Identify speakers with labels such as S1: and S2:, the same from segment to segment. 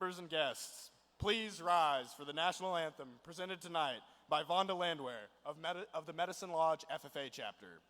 S1: And guests, please rise for the national anthem presented tonight by Vonda Landwehr of the Medicine Lodge FFA chapter.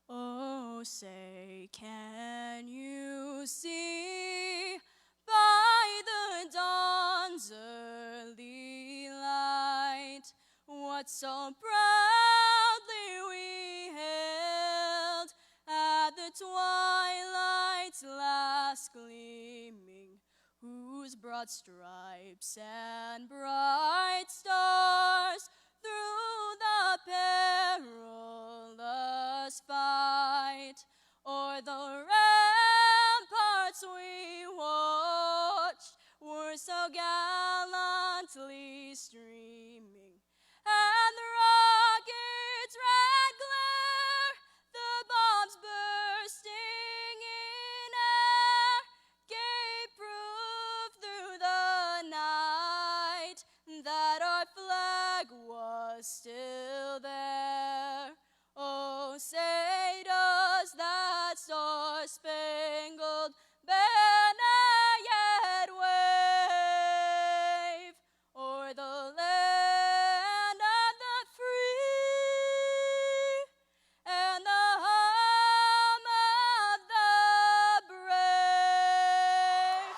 S2: Oh, say, can you see by the dawn's early light what so proudly we hailed at the twilight's last gleaming, whose broad stripes and bright stars through the perilous fight o'er the ramparts we watched were so gallantly streaming, and the rocket's red glare, the bombs bursting in air, gave proof through the night that our flag was still there. Oh, say does that star-spangled banner yet wave o'er the land of the free and the home of the brave?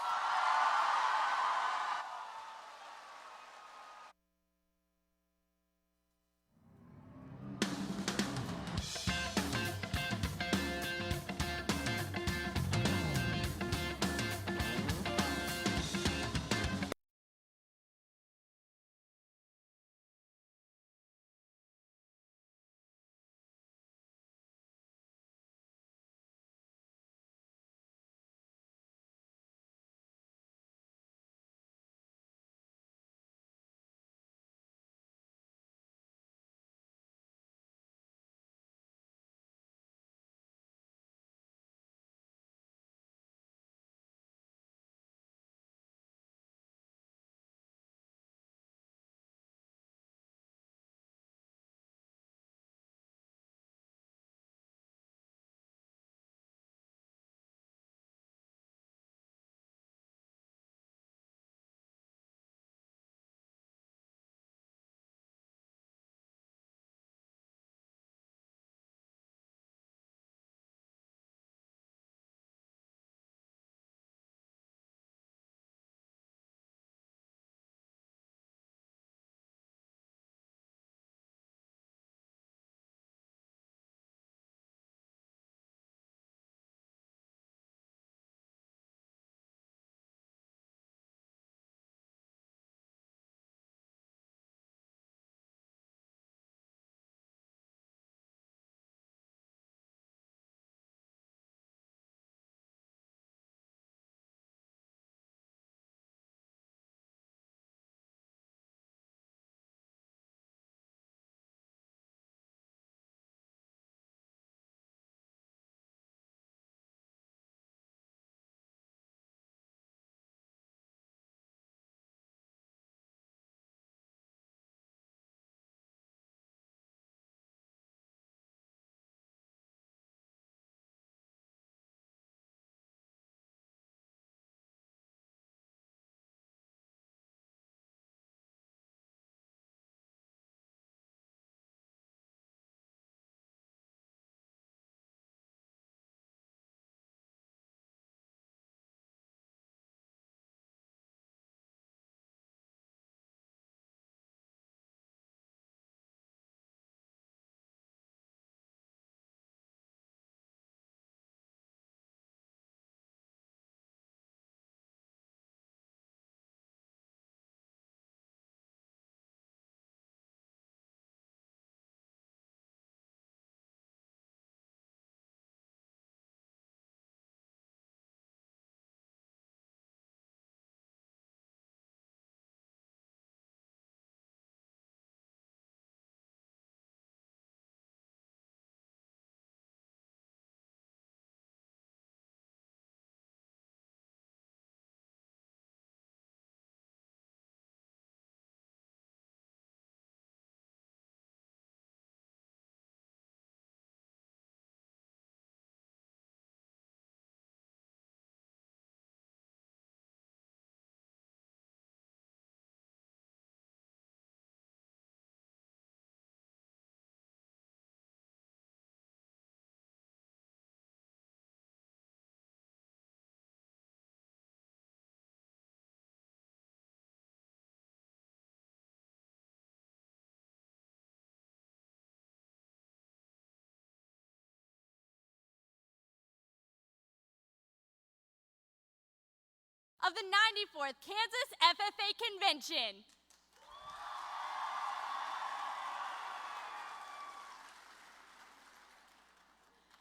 S2: of the 94th Kansas FFA Convention.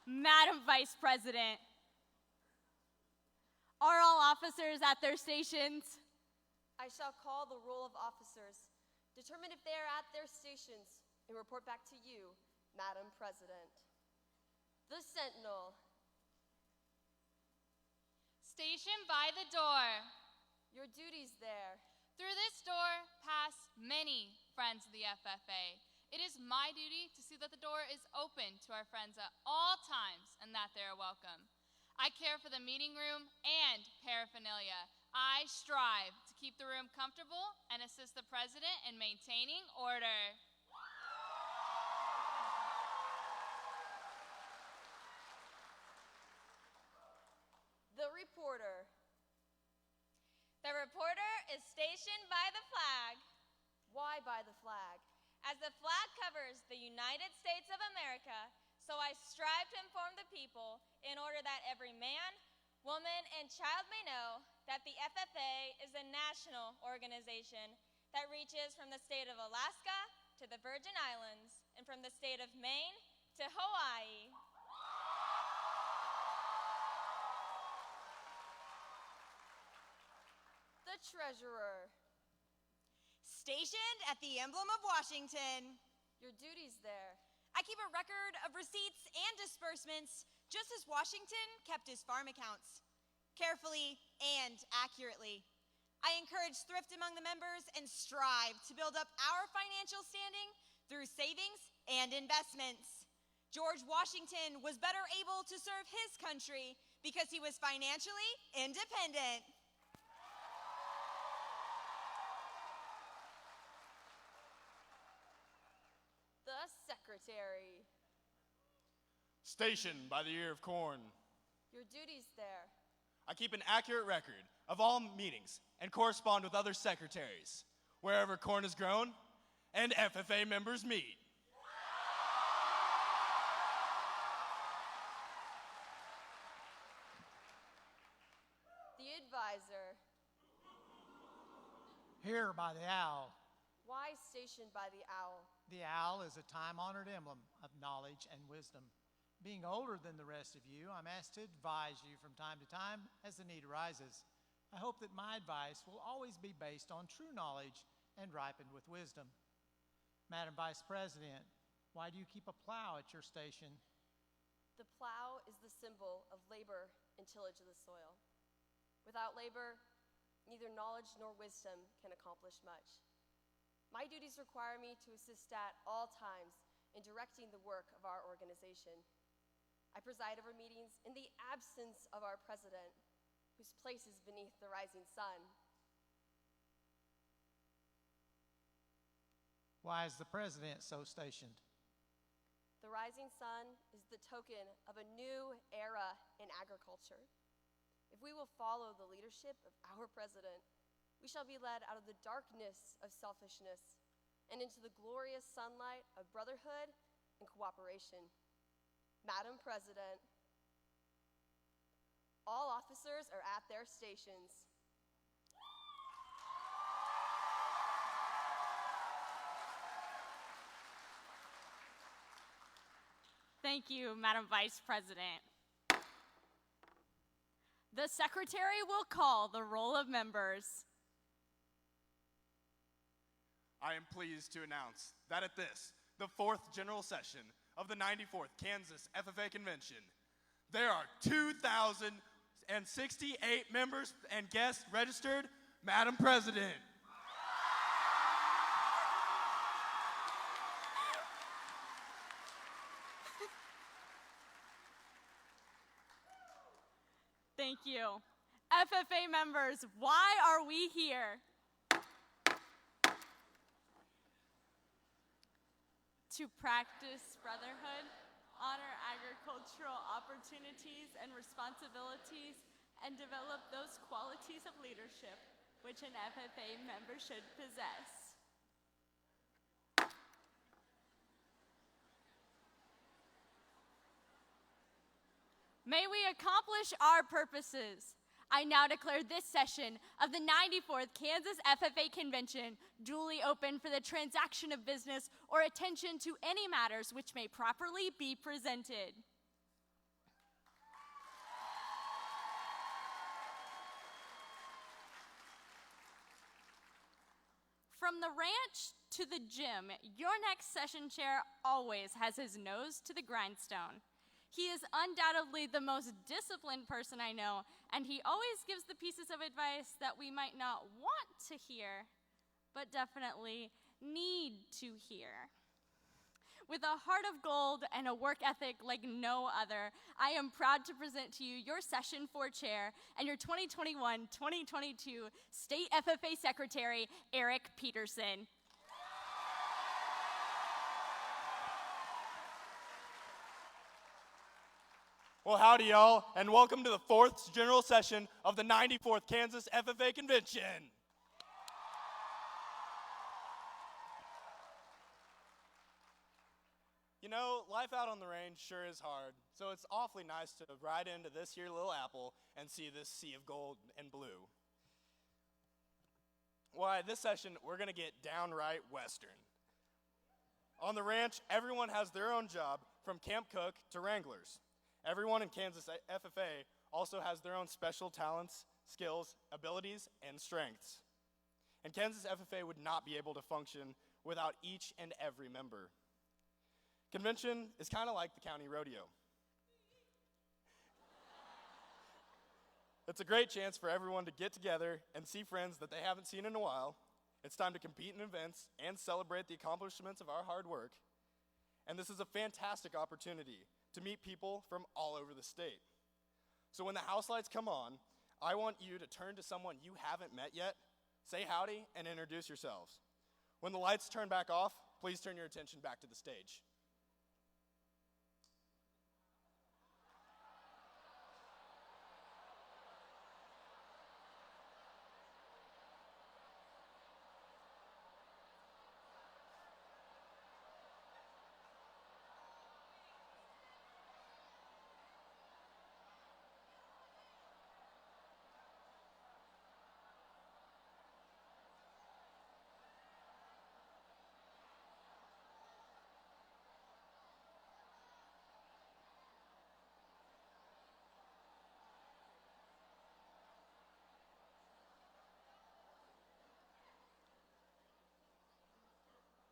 S2: Madam Vice President, are all officers at their stations?
S3: I shall call the roll of officers, determine if they are at their stations, and report back to you, Madam President. The Sentinel.
S4: Station by the door.
S3: Your duties there.
S4: Through this door pass many friends of the FFA. It is my duty to see that the door is open to our friends at all times and that they are welcome. I care for the meeting room and paraphernalia. I strive to keep the room comfortable and assist the president in maintaining order.
S3: The reporter.
S5: The reporter is stationed by the flag.
S3: Why by the flag?
S5: As the flag covers the United States of America, so I strive to inform the people in order that every man, woman, and child may know that the FFA is a national organization that reaches from the state of Alaska to the Virgin Islands and from the state of Maine to Hawaii.
S3: The treasurer.
S6: Stationed at the emblem of Washington.
S3: Your duties there.
S6: I keep a record of receipts and disbursements, just as Washington kept his farm accounts, carefully and accurately. I encourage thrift among the members and strive to build up our financial standing through savings and investments. George Washington was better able to serve his country because he was financially independent.
S3: The secretary.
S1: Stationed by the ear of corn.
S3: Your duties there.
S1: I keep an accurate record of all meetings and correspond with other secretaries wherever corn is grown and FFA members meet.
S3: The advisor.
S7: Here by the owl.
S3: Why stationed by the owl?
S7: The owl is a time-honored emblem of knowledge and wisdom. Being older than the rest of you, I'm asked to advise you from time to time as the need arises. I hope that my advice will always be based on true knowledge and ripened with wisdom. Madam Vice President, why do you keep a plow at your station?
S3: The plow is the symbol of labor and tillage of the soil. Without labor, neither knowledge nor wisdom can accomplish much. My duties require me to assist at all times in directing the work of our organization. I preside over meetings in the absence of our president, whose place is beneath the rising sun.
S7: Why is the president so stationed?
S3: The rising sun is the token of a new era in agriculture. If we will follow the leadership of our president, we shall be led out of the darkness of selfishness and into the glorious sunlight of brotherhood and cooperation. Madam President, all officers are at their stations.
S2: Thank you, Madam Vice President. The Secretary will call the roll of members.
S1: I am pleased to announce that at this, the 4th General Session of the 94th Kansas FFA Convention, there are 2,068 members and guests registered. Madam President.
S2: Thank you. FFA members, why are we here? To practice brotherhood, honor agricultural opportunities and responsibilities, and develop those qualities of leadership which an FFA member should possess. May we accomplish our purposes. I now declare this session of the 94th Kansas FFA Convention duly open for the transaction of business or attention to any matters which may properly be presented. From the ranch to the gym, your next session chair always has his nose to the grindstone. He is undoubtedly the most disciplined person I know, and he always gives the pieces of advice that we might not want to hear, but definitely need to hear. With a heart of gold and a work ethic like no other, I am proud to present to you your Session 4 chair and your 2021-2022 State FFA Secretary, Eric Peterson.
S1: Well, howdy, y'all, and welcome to the 4th General Session of the 94th Kansas FFA Convention. You know, life out on the range sure is hard, so it's awfully nice to ride into this here little apple and see this sea of gold and blue. Why, this session, we're going to get downright Western. On the ranch, everyone has their own job, from camp cook to wranglers. Everyone in Kansas FFA also has their own special talents, skills, abilities, and strengths. And Kansas FFA would not be able to function without each and every member. Convention is kind of like the county rodeo. It's a great chance for everyone to get together and see friends that they haven't seen in a while. It's time to compete in events and celebrate the accomplishments of our hard work. And this is a fantastic opportunity to meet people from all over the state. So when the house lights come on, I want you to turn to someone you haven't met yet, say howdy, and introduce yourselves. When the lights turn back off, please turn your attention back to the stage.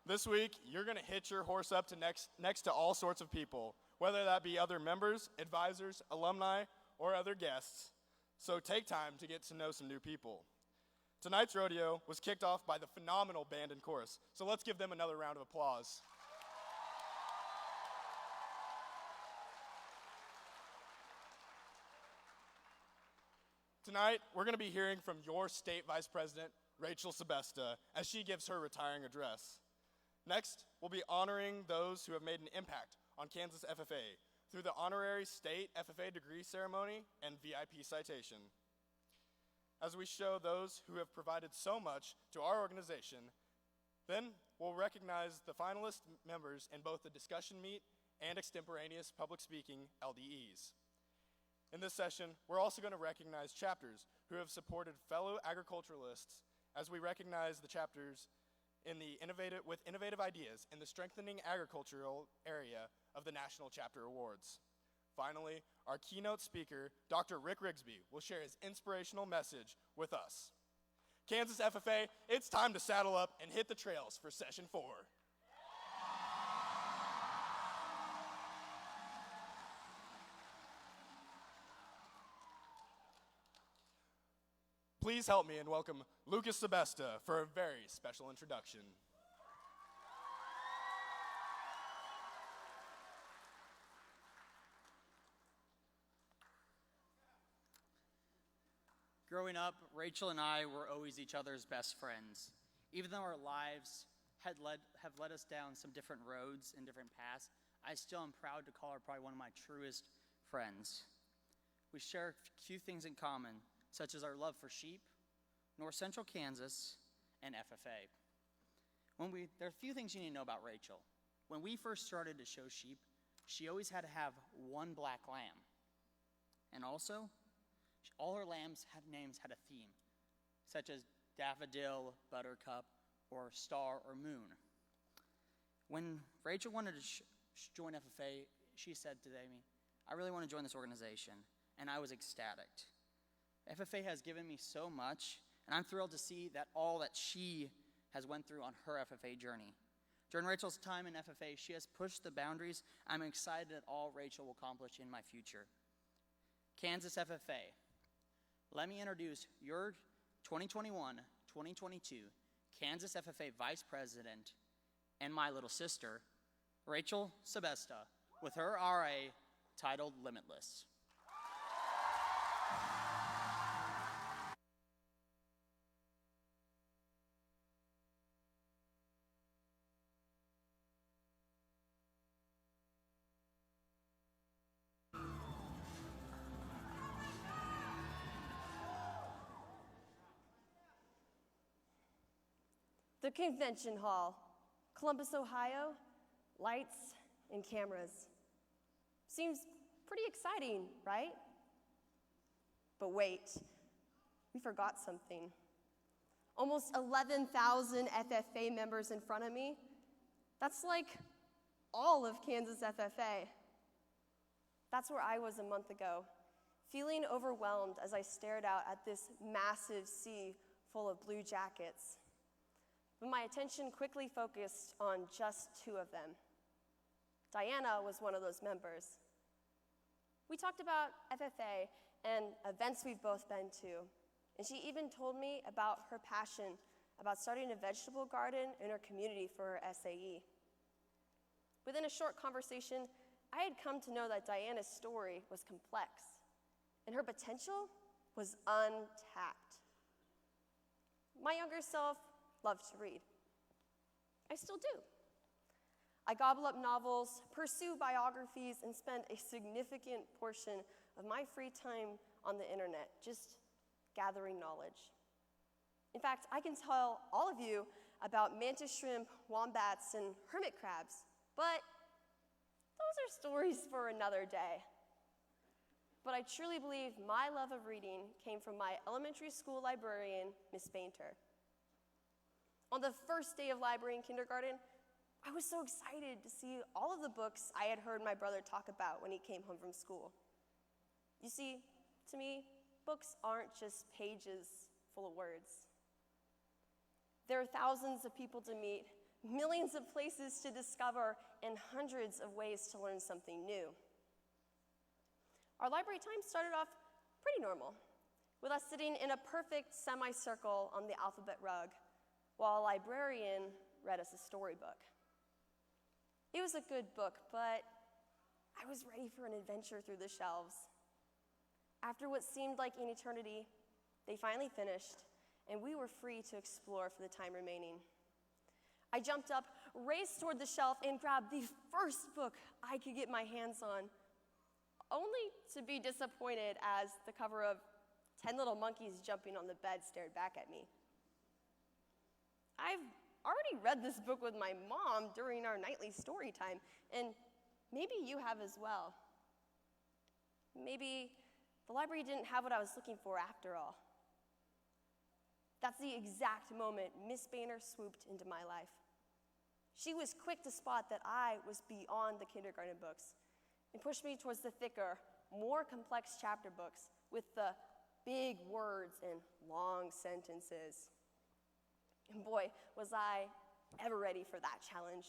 S1: This week, you're going to hitch your horse up to next to all sorts of people, whether that be other members, advisors, alumni, or other guests. So take time to get to know some new people. Tonight's rodeo was kicked off by the phenomenal band and chorus, so let's give them another round of applause. Tonight, we're going to be hearing from your state vice president, Rachel Sebesta, as she gives her retiring address. Next, we'll be honoring those who have made an impact on Kansas FFA through the honorary state FFA degree ceremony and VIP citation. As we show those who have provided so much to our organization, then we'll recognize the finalist members in both the discussion meet and extemporaneous public speaking LDEs. In this session, we're also going to recognize chapters who have supported fellow agriculturalists as we recognize the chapters with innovative ideas in the strengthening agricultural area of the National Chapter Awards. Finally, our keynote speaker, Dr. Rick Rigsby, will share his inspirational message with us. Kansas FFA, it's time to saddle up and hit the trails for Session 4. Please help me and welcome Lucas Sebesta for a very special introduction.
S8: Growing up, Rachel and I were always each other's best friends. Even though our lives have led us down some different roads and different paths, I still am proud to call her probably one of my truest friends. We share a few things in common, such as our love for sheep, North Central Kansas, and FFA. There are a few things you need to know about Rachel. When we first started to show sheep, she always had to have one black lamb. And also, All her names had a theme, such as daffodil, buttercup, or star or moon. When Rachel wanted to join FFA, she said to me, "I really want to join this organization," and I was ecstatic. FFA has given me so much, and I'm thrilled to see that all that she has went through on her FFA journey. During Rachel's time in FFA, she has pushed the boundaries. I'm excited at all Rachel will accomplish in my future. Kansas FFA, let me introduce your 2021-2022 Kansas FFA Vice President and my little sister, Rachel Sebesta, with her RA titled Limitless.
S3: The Convention Hall, Columbus, Ohio, lights and cameras. Seems pretty exciting, right? But wait, we forgot something. Almost 11,000 FFA members in front of me. That's like all of Kansas FFA. That's where I was a month ago, feeling overwhelmed as I stared out at this massive sea full of blue jackets. But my attention quickly focused on just two of them. Diana was one of those members. We talked about FFA and events we've both been to, and she even told me about her passion about starting a vegetable garden in her community for her SAE. Within a short conversation, I had come to know that Diana's story was complex, and her potential was untapped. My younger self loved to read. I still do. I gobble up novels, pursue biographies, and spend a significant portion of my free time on the internet just gathering knowledge. In fact, I can tell all of you about mantis shrimp, wombats, and hermit crabs, but those are stories for another day. But I truly believe my love of reading came from my elementary school librarian, Miss Bainter. On the first day of library in kindergarten, I was so excited to see all of the books I had heard my brother talk about when he came home from school. You see, to me, books aren't just pages full of words. There are thousands of people to meet, millions of places to discover, and hundreds of ways to learn something new. Our library time started off pretty normal, with us sitting in a perfect semicircle on the alphabet rug, while a librarian read us a storybook. It was a good book, but I was ready for an adventure through the shelves. After what seemed like an eternity, they finally finished, and we were free to explore for the time remaining. I jumped up, raced toward the shelf, and grabbed the first book I could get my hands on, only to be disappointed as the cover of 10 Little Monkeys Jumping on the Bed stared back at me. I've already read this book with my mom during our nightly story time, and maybe you have as well. Maybe the library didn't have what I was looking for after all. That's the exact moment Miss Boehner swooped into my life. She was quick to spot that I was beyond the kindergarten books and pushed me towards the thicker, more complex chapter books with the big words and long sentences. And boy, was I ever ready for that challenge.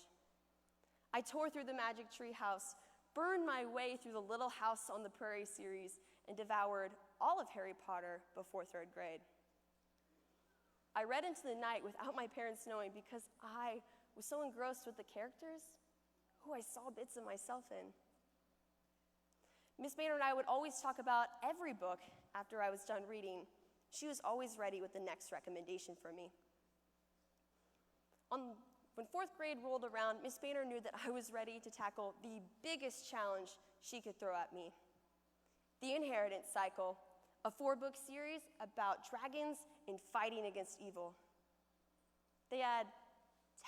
S3: I tore through the Magic Tree House, burned my way through the Little House on the Prairie series, and devoured all of Harry Potter before 3rd grade. I read into the night without my parents knowing because I was so engrossed with the characters who I saw bits of myself in. Miss Boehner and I would always talk about every book after I was done reading. She was always ready with the next recommendation for me. When 4th grade rolled around, Miss Boehner knew that I was ready to tackle the biggest challenge she could throw at me. The Inheritance Cycle, a 4-book series about dragons and fighting against evil. They had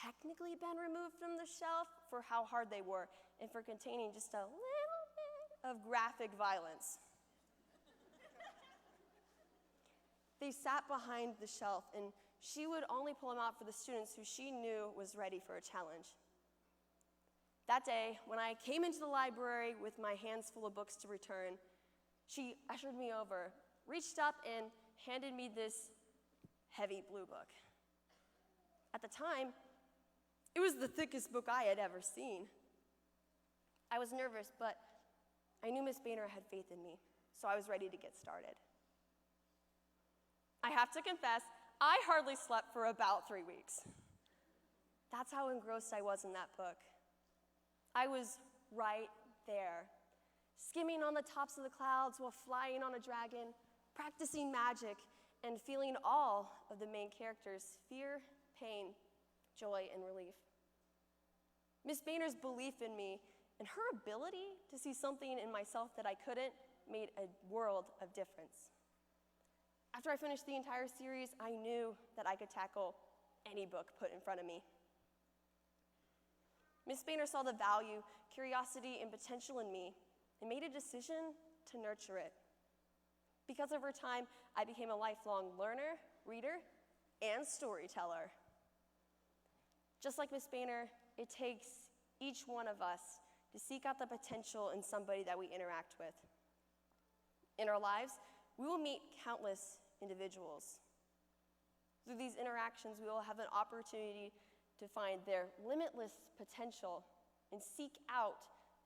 S3: technically been removed from the shelf for how hard they were and for containing just a little bit of graphic violence. They sat behind the shelf, and she would only pull them out for the students who she knew was ready for a challenge. That day, when I came into the library with my hands full of books to return, she ushered me over, reached up, and handed me this heavy blue book. At the time, it was the thickest book I had ever seen. I was nervous, but I knew Miss Boehner had faith in me, so I was ready to get started. I have to confess, I hardly slept for about 3 weeks. That's how engrossed I was in that book. I was right there, skimming on the tops of the clouds while flying on a dragon, practicing magic, and feeling all of the main characters' fear, pain, joy, and relief. Miss Boehner's belief in me and her ability to see something in myself that I couldn't made a world of difference. After I finished the entire series, I knew that I could tackle any book put in front of me. Miss Boehner saw the value, curiosity, and potential in me and made a decision to nurture it. Because over time, I became a lifelong learner, reader, and storyteller. Just like Miss Boehner, it takes each one of us to seek out the potential in somebody that we interact with. In our lives, we will meet countless individuals. Through these interactions, we will have an opportunity to find their limitless potential and seek out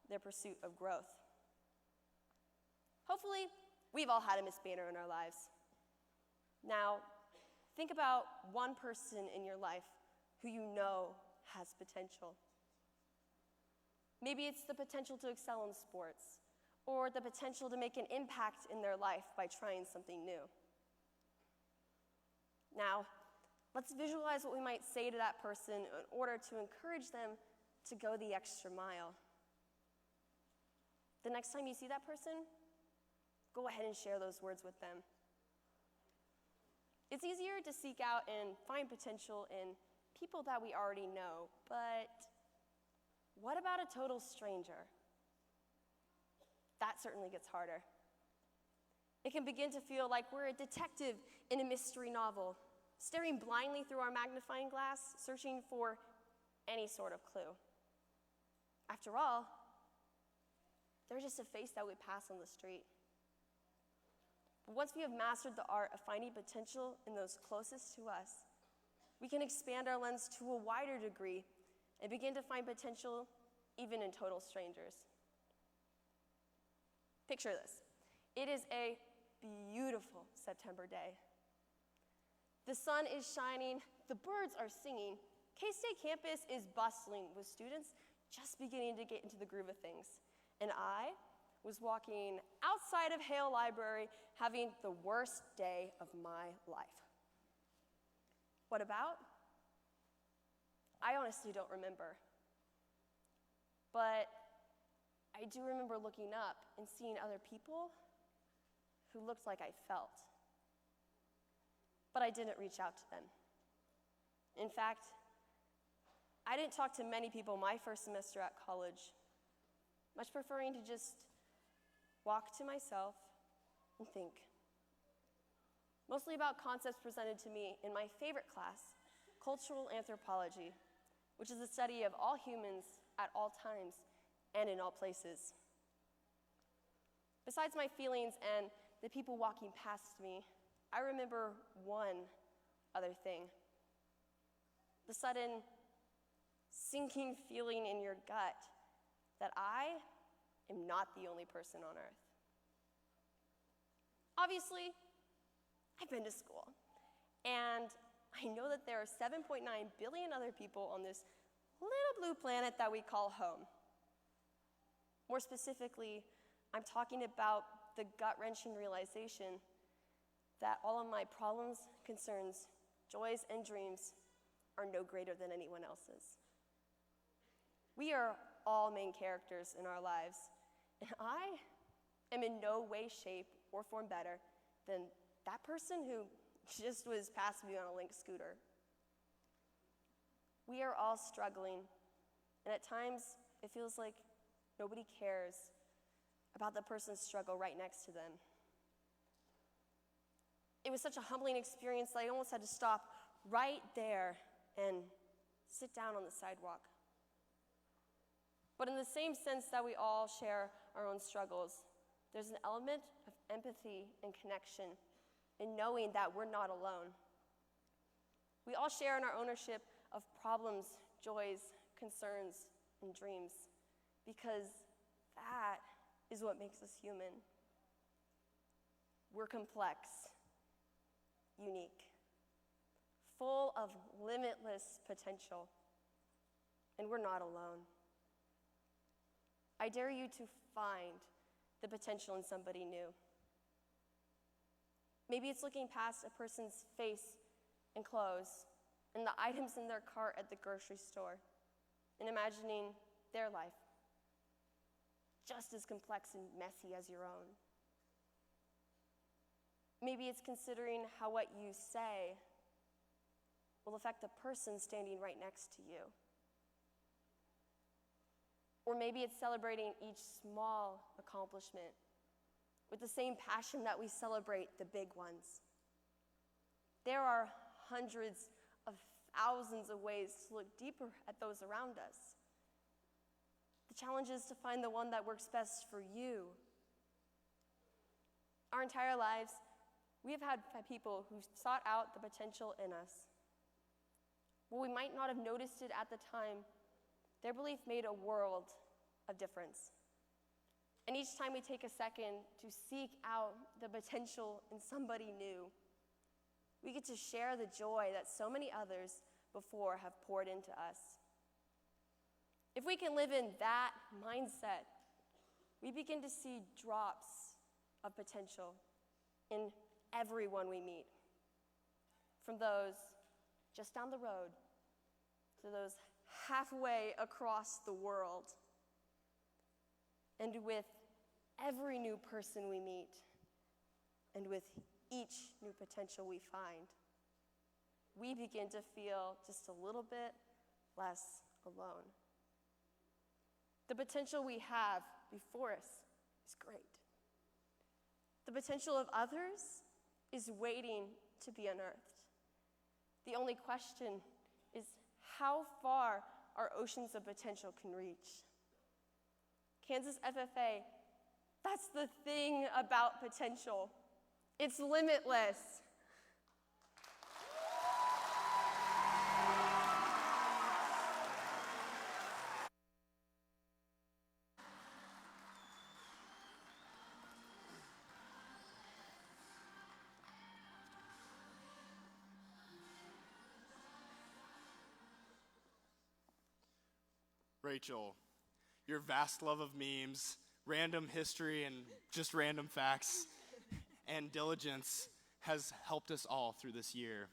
S3: their pursuit of growth. Hopefully, we've all had a Miss Boehner in our lives. Now, think about one person in your life who you know has potential. Maybe it's the potential to excel in sports, or the potential to make an impact in their life by trying something new. Now, let's visualize what we might say to that person in order to encourage them to go the extra mile. The next time you see that person, go ahead and share those words with them. It's easier to seek out and find potential in people that we already know, but what about a total stranger? That certainly gets harder. It can begin to feel like we're a detective in a mystery novel, staring blindly through our magnifying glass, searching for any sort of clue. After all, they're just a face that we pass on the street. But once we have mastered the art of finding potential in those closest to us, we can expand our lens to a wider degree and begin to find potential even in total strangers. Picture this. It is a beautiful September day. The sun is shining, the birds are singing. K-State campus is bustling with students just beginning to get into the groove of things. And I was walking outside of Hale Library having the worst day of my life. What about? I honestly don't remember. But I do remember looking up and seeing other people who looked like I felt. But I didn't reach out to them. In fact, I didn't talk to many people my first semester at college, much preferring to just walk to myself and think. Mostly about concepts presented to me in my favorite class, cultural anthropology, which is the study of all humans at all times and in all places. Besides my feelings and the people walking past me, I remember one other thing. The sudden sinking feeling in your gut that I am not the only person on earth. Obviously, I've been to school, and I know that there are 7.9 billion other people on this little blue planet that we call home. More specifically, I'm talking about the gut-wrenching realization that all of my problems, concerns, joys, and dreams are no greater than anyone else's. We are all main characters in our lives, and I am in no way, shape, or form better than that person who just was passing me on a Lynx scooter. We are all struggling, and at times it feels like nobody cares about the person's struggle right next to them. it was such a humbling experience that I almost had to stop right there and sit down on the sidewalk. But in the same sense that we all share our own struggles, there's an element of empathy and connection in knowing that we're not alone. We all share in our ownership of problems, joys, concerns, and dreams, because that is what makes us human. We're complex, unique, full of limitless potential, and we're not alone. I dare you to find the potential in somebody new. Maybe it's looking past a person's face and clothes and the items in their cart at the grocery store and imagining their life just as complex and messy as your own. Maybe it's considering how what you say will affect the person standing right next to you. Or maybe it's celebrating each small accomplishment with the same passion that we celebrate the big ones. There are hundreds of thousands of ways to look deeper at those around us. The challenge is to find the one that works best for you. Our entire lives, we have had people who sought out the potential in us. While we might not have noticed it at the time, their belief made a world of difference. And each time we take a second to seek out the potential in somebody new, we get to share the joy that so many others before have poured into us. If we can live in that mindset, we begin to see drops of potential in everyone we meet, from those just down the road to those halfway across the world. And with every new person we meet, and with each new potential we find, we begin to feel just a little bit less alone. The potential we have before us is great. The potential of others is waiting to be unearthed. The only question is how far our oceans of potential can reach. Kansas FFA, that's the thing about potential. It's limitless.
S1: Rachel, your vast love of memes, random history, and just random facts, and diligence has helped us all through this year.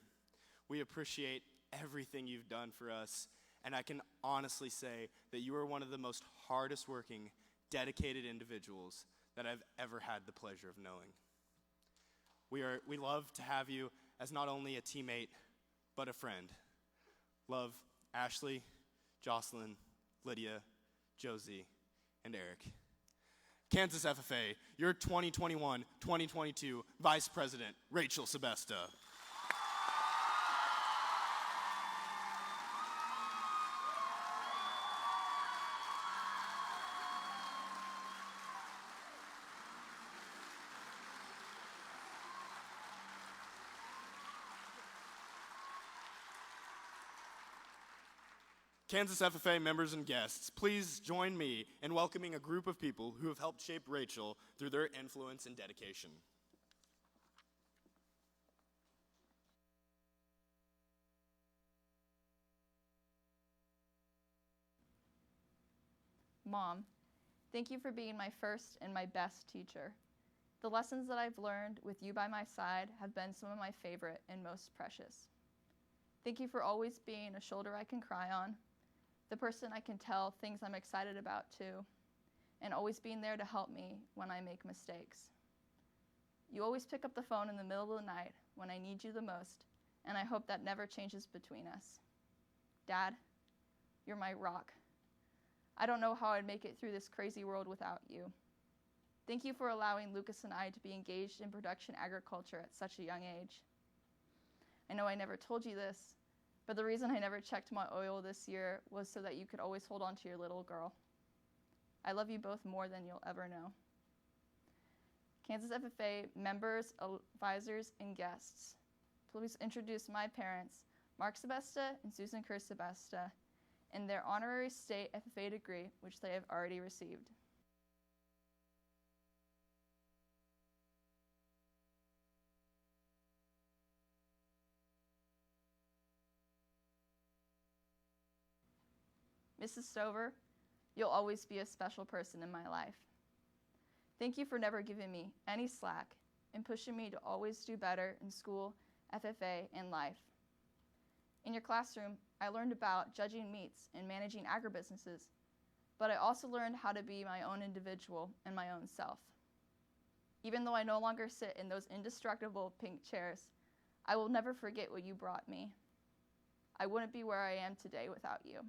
S1: We appreciate everything you've done for us, and I can honestly say that you are one of the most hardest working, dedicated individuals that I've ever had the pleasure of knowing. We love to have you as not only a teammate, but a friend. Love, Ashley, Jocelyn, Lydia, Josie, and Eric. Kansas FFA, your 2021-2022 Vice President, Rachel Sebesta. Kansas FFA members and guests, please join me in welcoming a group of people who have helped shape Rachel through their influence and dedication.
S9: Mom, thank you for being my first and my best teacher. The lessons that I've learned with you by my side have been some of my favorite and most precious. Thank you for always being a shoulder I can cry on, the person I can tell things I'm excited about too, and always being there to help me when I make mistakes. You always pick up the phone in the middle of the night when I need you the most, and I hope that never changes between us. Dad, you're my rock. I don't know how I'd make it through this crazy world without you. Thank you for allowing Lucas and I to be engaged in production agriculture at such a young age. I know I never told you this, but the reason I never checked my oil this year was so that you could always hold on to your little girl. I love you both more than you'll ever know. Kansas FFA members, advisors, and guests, please introduce my parents, Mark Sebesta and Susan Kerr Sebesta, and their honorary state FFA degree, which they have already received. Mrs. Stover, you'll always be a special person in my life. Thank you for never giving me any slack and pushing me to always do better in school, FFA, and life. In your classroom, I learned about judging meats and managing agribusinesses, but I also learned how to be my own individual and my own self. Even though I no longer sit in those indestructible pink chairs, I will never forget what you brought me. I wouldn't be where I am today without you.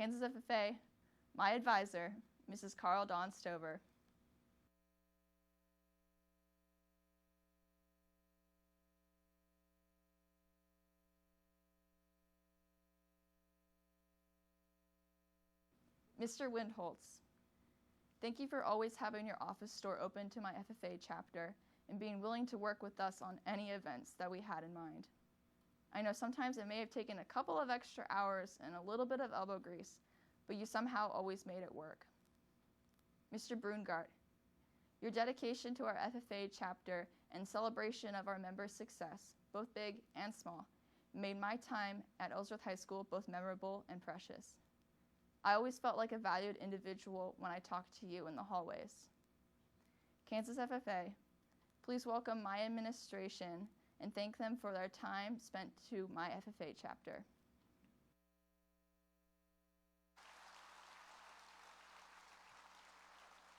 S9: Kansas FFA, my advisor, Mrs. Carl Dawn Stover. Mr. Windholtz, thank you for always having your office door open to my FFA chapter and being willing to work with us on any events that we had in mind. I know sometimes it may have taken a couple of extra hours and a little bit of elbow grease, but you somehow always made it work. Mr. Brungart, your dedication to our FFA chapter and celebration of our members' success, both big and small, made my time at Ellsworth High School both memorable and precious. I always felt like a valued individual when I talked to you in the hallways. Kansas FFA, please welcome my administration and thank them for their time spent to my FFA chapter.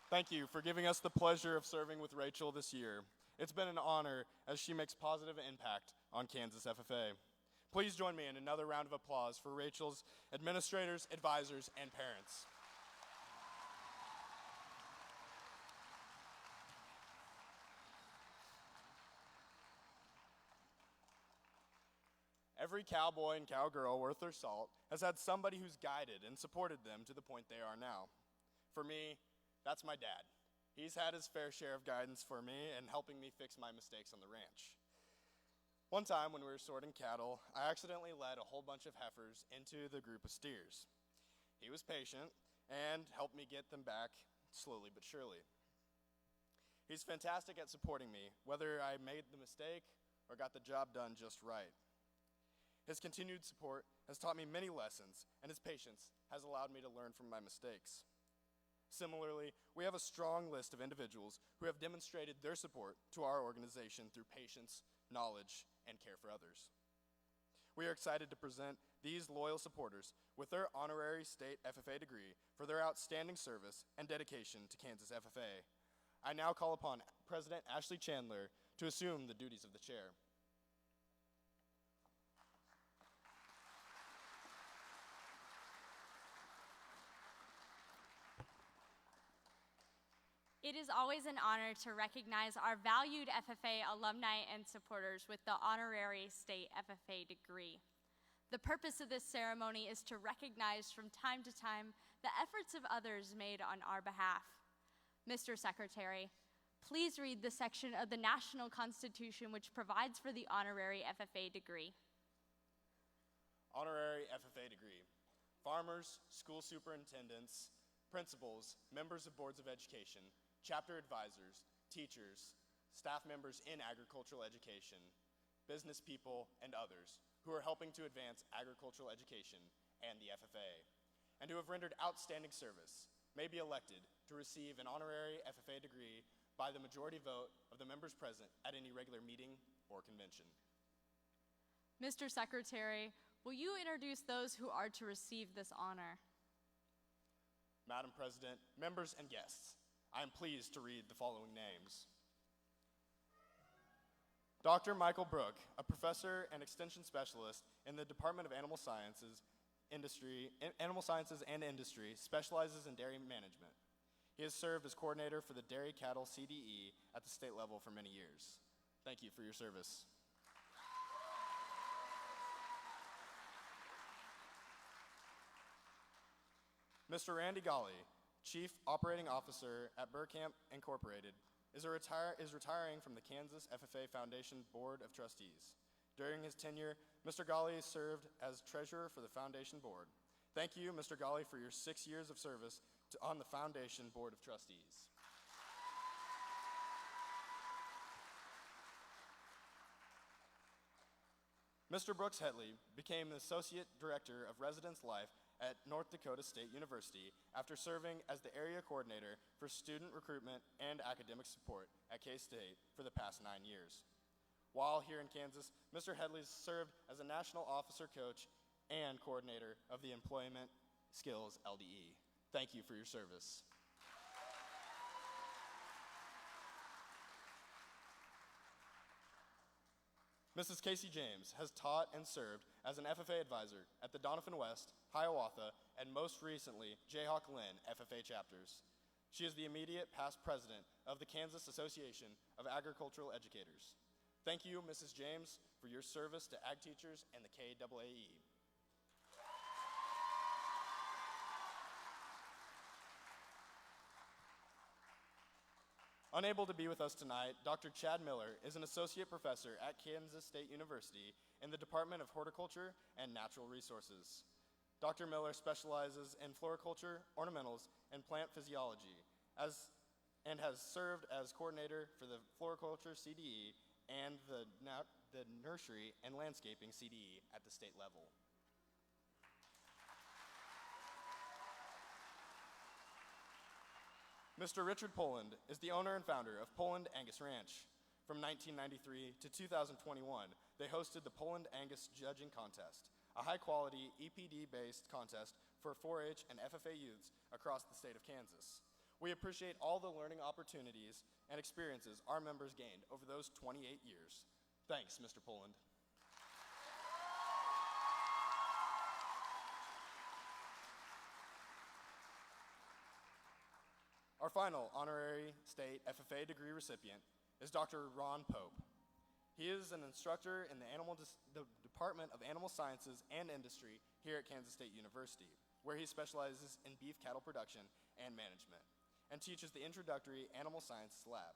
S1: Thank you for giving us the pleasure of serving with Rachel this year. It's been an honor as she makes positive impact on Kansas FFA. Please join me in another round of applause for Rachel's administrators, advisors, and parents. Every cowboy and cowgirl worth their salt has had somebody who's guided and supported them to the point they are now. For me, that's my dad. He's had his fair share of guidance for me and helping me fix my mistakes on the ranch. One time when we were sorting cattle, I accidentally led a whole bunch of heifers into the group of steers. He was patient and helped me get them back slowly but surely. He's fantastic at supporting me, whether I made the mistake or got the job done just right. His continued support has taught me many lessons, and his patience has allowed me to learn from my mistakes. Similarly, we have a strong list of individuals who have demonstrated their support to our organization through patience, knowledge, and care for others. We are excited to present these loyal supporters with their honorary state FFA degree for their outstanding service and dedication to Kansas FFA. I now call upon President Ashley Chandler to assume the duties of the chair.
S2: It is always an honor to recognize our valued FFA alumni and supporters with the honorary state FFA degree. The purpose of this ceremony is to recognize from time to time the efforts of others made on our behalf. Mr. Secretary, please read the section of the National Constitution which provides for the honorary FFA degree.
S1: Honorary FFA degree. Farmers, school superintendents, principals, members of boards of education, chapter advisors, teachers, staff members in agricultural education, business people, and others who are helping to advance agricultural education and the FFA, and who have rendered outstanding service may be elected to receive an honorary FFA degree by the majority vote of the members present at any regular meeting or convention.
S2: Mr. Secretary, will you introduce those who are to receive this honor?
S1: Madam President, members, and guests, I am pleased to read the following names. Dr. Michael Brook, a professor and extension specialist in the Department of Animal Sciences and Industry, specializes in dairy management. He has served as coordinator for the Dairy Cattle CDE at the state level for many years. Thank you for your service. Mr. Randy Golly, Chief Operating Officer at Burkamp Incorporated, is retiring from the Kansas FFA Foundation Board of Trustees. During his tenure, Mr. Golly served as treasurer for the foundation board. Thank you, Mr. Golly, for your 6 years of service on the foundation board of trustees. Mr. Brooks Hetley became the Associate Director of Residence Life at North Dakota State University after serving as the area coordinator for student recruitment and academic support at K-State for the past 9 years. While here in Kansas, Mr. Headley served as a national officer coach and coordinator of the Employment Skills LDE. Thank you for your service. Mrs. Casey James has taught and served as an FFA advisor at the Doniphan West, Hiawatha, and most recently, Jayhawk Lynn FFA chapters. She is the immediate past president of the Kansas Association of Agricultural Educators. Thank you, Mrs. James, for your service to ag teachers and the KAAE. Unable to be with us tonight, Dr. Chad Miller is an associate professor at Kansas State University in the Department of Horticulture and Natural Resources. Dr. Miller specializes in floriculture, ornamentals, and plant physiology, and has served as coordinator for the Floriculture CDE and the Nursery and Landscaping CDE at the state level. Mr. Richard Poland is the owner and founder of Poland Angus Ranch. From 1993 to 2021, they hosted the Poland Angus Judging Contest, a high-quality EPD-based contest for 4-H and FFA youths across the state of Kansas. We appreciate all the learning opportunities and experiences our members gained over those 28 years. Thanks, Mr. Poland. Our final honorary state FFA degree recipient is Dr. Ron Pope. He is an instructor in the Department of Animal Sciences and Industry here at Kansas State University, where he specializes in beef cattle production and management, and teaches the introductory Animal Sciences Lab.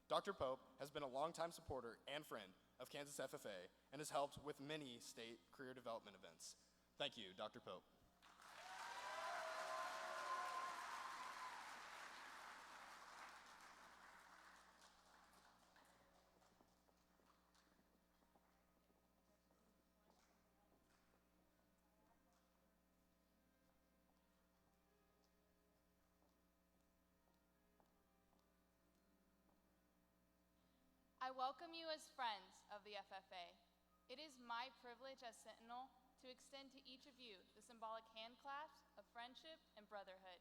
S1: Dr. Pope has been a longtime supporter and friend of Kansas FFA and has helped with many state career development events. Thank you, Dr. Pope.
S4: I welcome you as friends of the FFA. It is my privilege as Sentinel to extend to each of you the symbolic handclasp of friendship and brotherhood.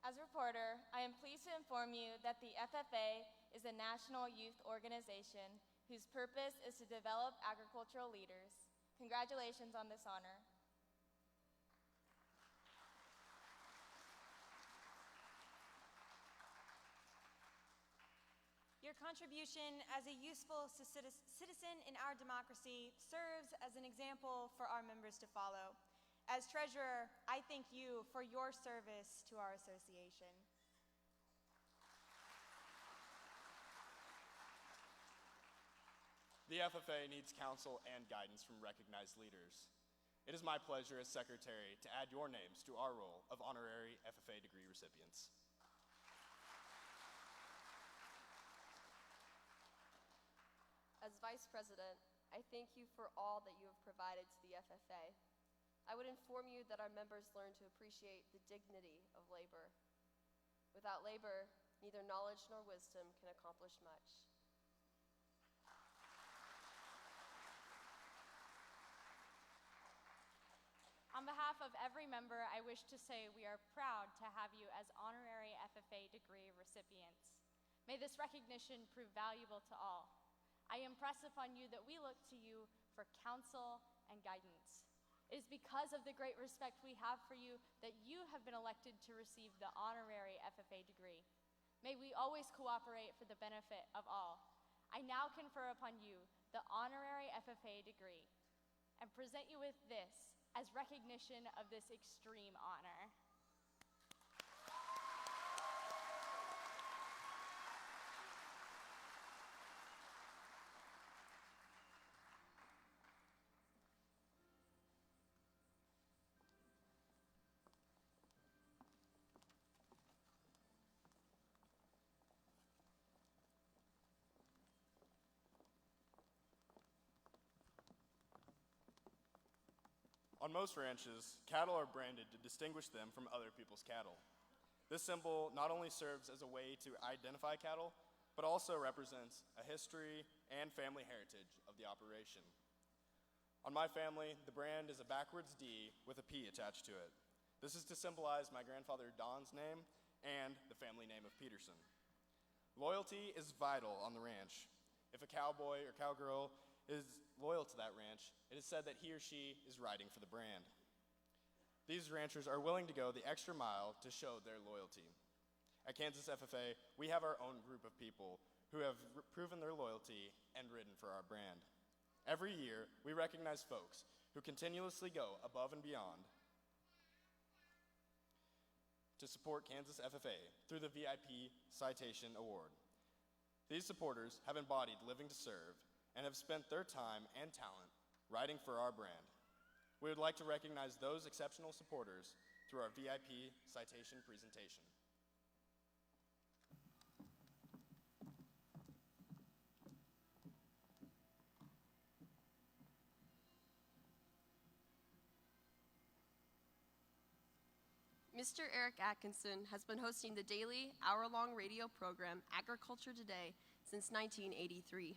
S5: As reporter, I am pleased to inform you that the FFA is a national youth organization whose purpose is to develop agricultural leaders. Congratulations on this honor.
S6: Your contribution as a useful citizen in our democracy serves as an example for our members to follow. As treasurer, I thank you for your service to our association.
S1: The FFA needs counsel and guidance from recognized leaders. It is my pleasure as secretary to add your names to our roll of honorary FFA degree recipients.
S3: As Vice President, I thank you for all that you have provided to the FFA. I would inform you that our members learn to appreciate the dignity of labor. Without labor, neither knowledge nor wisdom can accomplish much.
S2: On behalf of every member, I wish to say we are proud to have you as honorary FFA degree recipients. May this recognition prove valuable to all. I impress upon you that we look to you for counsel and guidance. It is because of the great respect we have for you that you have been elected to receive the honorary FFA degree. May we always cooperate for the benefit of all. I now confer upon you the honorary FFA degree and present you with this as recognition of this extreme honor.
S1: On most ranches, cattle are branded to distinguish them from other people's cattle. This symbol not only serves as a way to identify cattle, but also represents a history and family heritage of the operation. On my family, the brand is a backwards D with a P attached to it. This is to symbolize my grandfather Don's name and the family name of Peterson. Loyalty is vital on the ranch. If a cowboy or cowgirl is loyal to that ranch, it is said that he or she is riding for the brand. These ranchers are willing to go the extra mile to show their loyalty. At Kansas FFA, we have our own group of people who have proven their loyalty and ridden for our brand. Every year, we recognize folks who continuously go above and beyond to support Kansas FFA through the VIP Citation Award. These supporters have embodied living to serve and have spent their time and talent riding for our brand. We would like to recognize those exceptional supporters through our VIP citation presentation.
S3: Mr. Eric Atkinson has been hosting the daily, hour-long radio program Agriculture Today since 1983.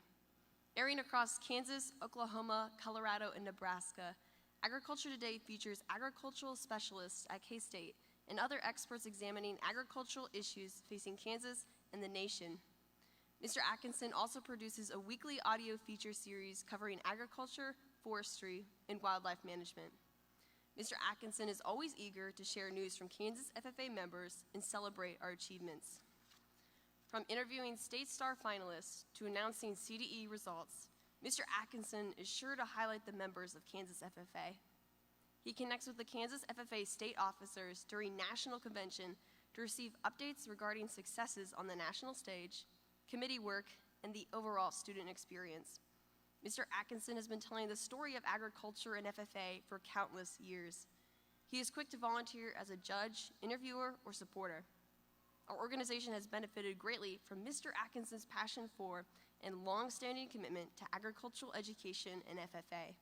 S3: Airing across Kansas, Oklahoma, Colorado, and Nebraska, Agriculture Today features agricultural specialists at K-State and other experts examining agricultural issues facing Kansas and the nation. Mr. Atkinson also produces a weekly audio feature series covering agriculture, forestry, and wildlife management. Mr. Atkinson is always eager to share news from Kansas FFA members and celebrate our achievements. From interviewing State Star finalists to announcing CDE results, Mr. Atkinson is sure to highlight the members of Kansas FFA. He connects with the Kansas FFA state officers during national convention to receive updates regarding successes on the national stage, committee work, and the overall student experience. Mr. Atkinson has been telling the story of agriculture and FFA for countless years. He is quick to volunteer as a judge, interviewer, or supporter. Our organization has benefited greatly from Mr. Atkinson's passion for and long-standing commitment to agricultural education and FFA.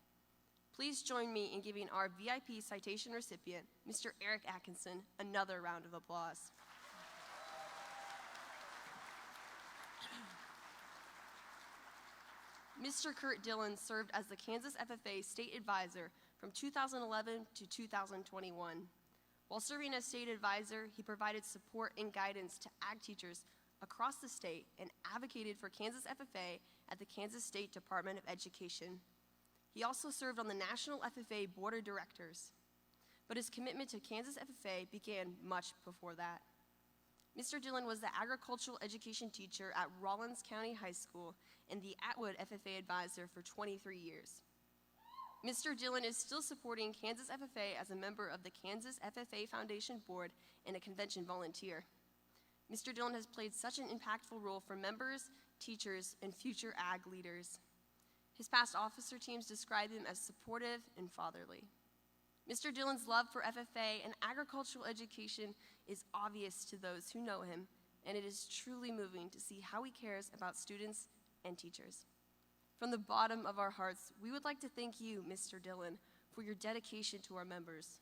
S3: Please join me in giving our VIP citation recipient, Mr. Eric Atkinson, another round of applause. Mr. Kurt Dillon served as the Kansas FFA State Advisor from 2011 to 2021. While serving as state advisor, he provided support and guidance to ag teachers across the state and advocated for Kansas FFA at the Kansas State Department of Education. He also served on the National FFA Board of Directors, but his commitment to Kansas FFA began much before that. Mr. Dillon was the agricultural education teacher at Rollins County High School and the Atwood FFA advisor for 23 years. Mr. Dillon is still supporting Kansas FFA as a member of the Kansas FFA Foundation Board and a convention volunteer. Mr. Dillon has played such an impactful role for members, teachers, and future ag leaders. His past officer teams describe him as supportive and fatherly. Mr. Dillon's love for FFA and agricultural education is obvious to those who know him, and it is truly moving to see how he cares about students and teachers. From the bottom of our hearts, we would like to thank you, Mr. Dillon, for your dedication to our members.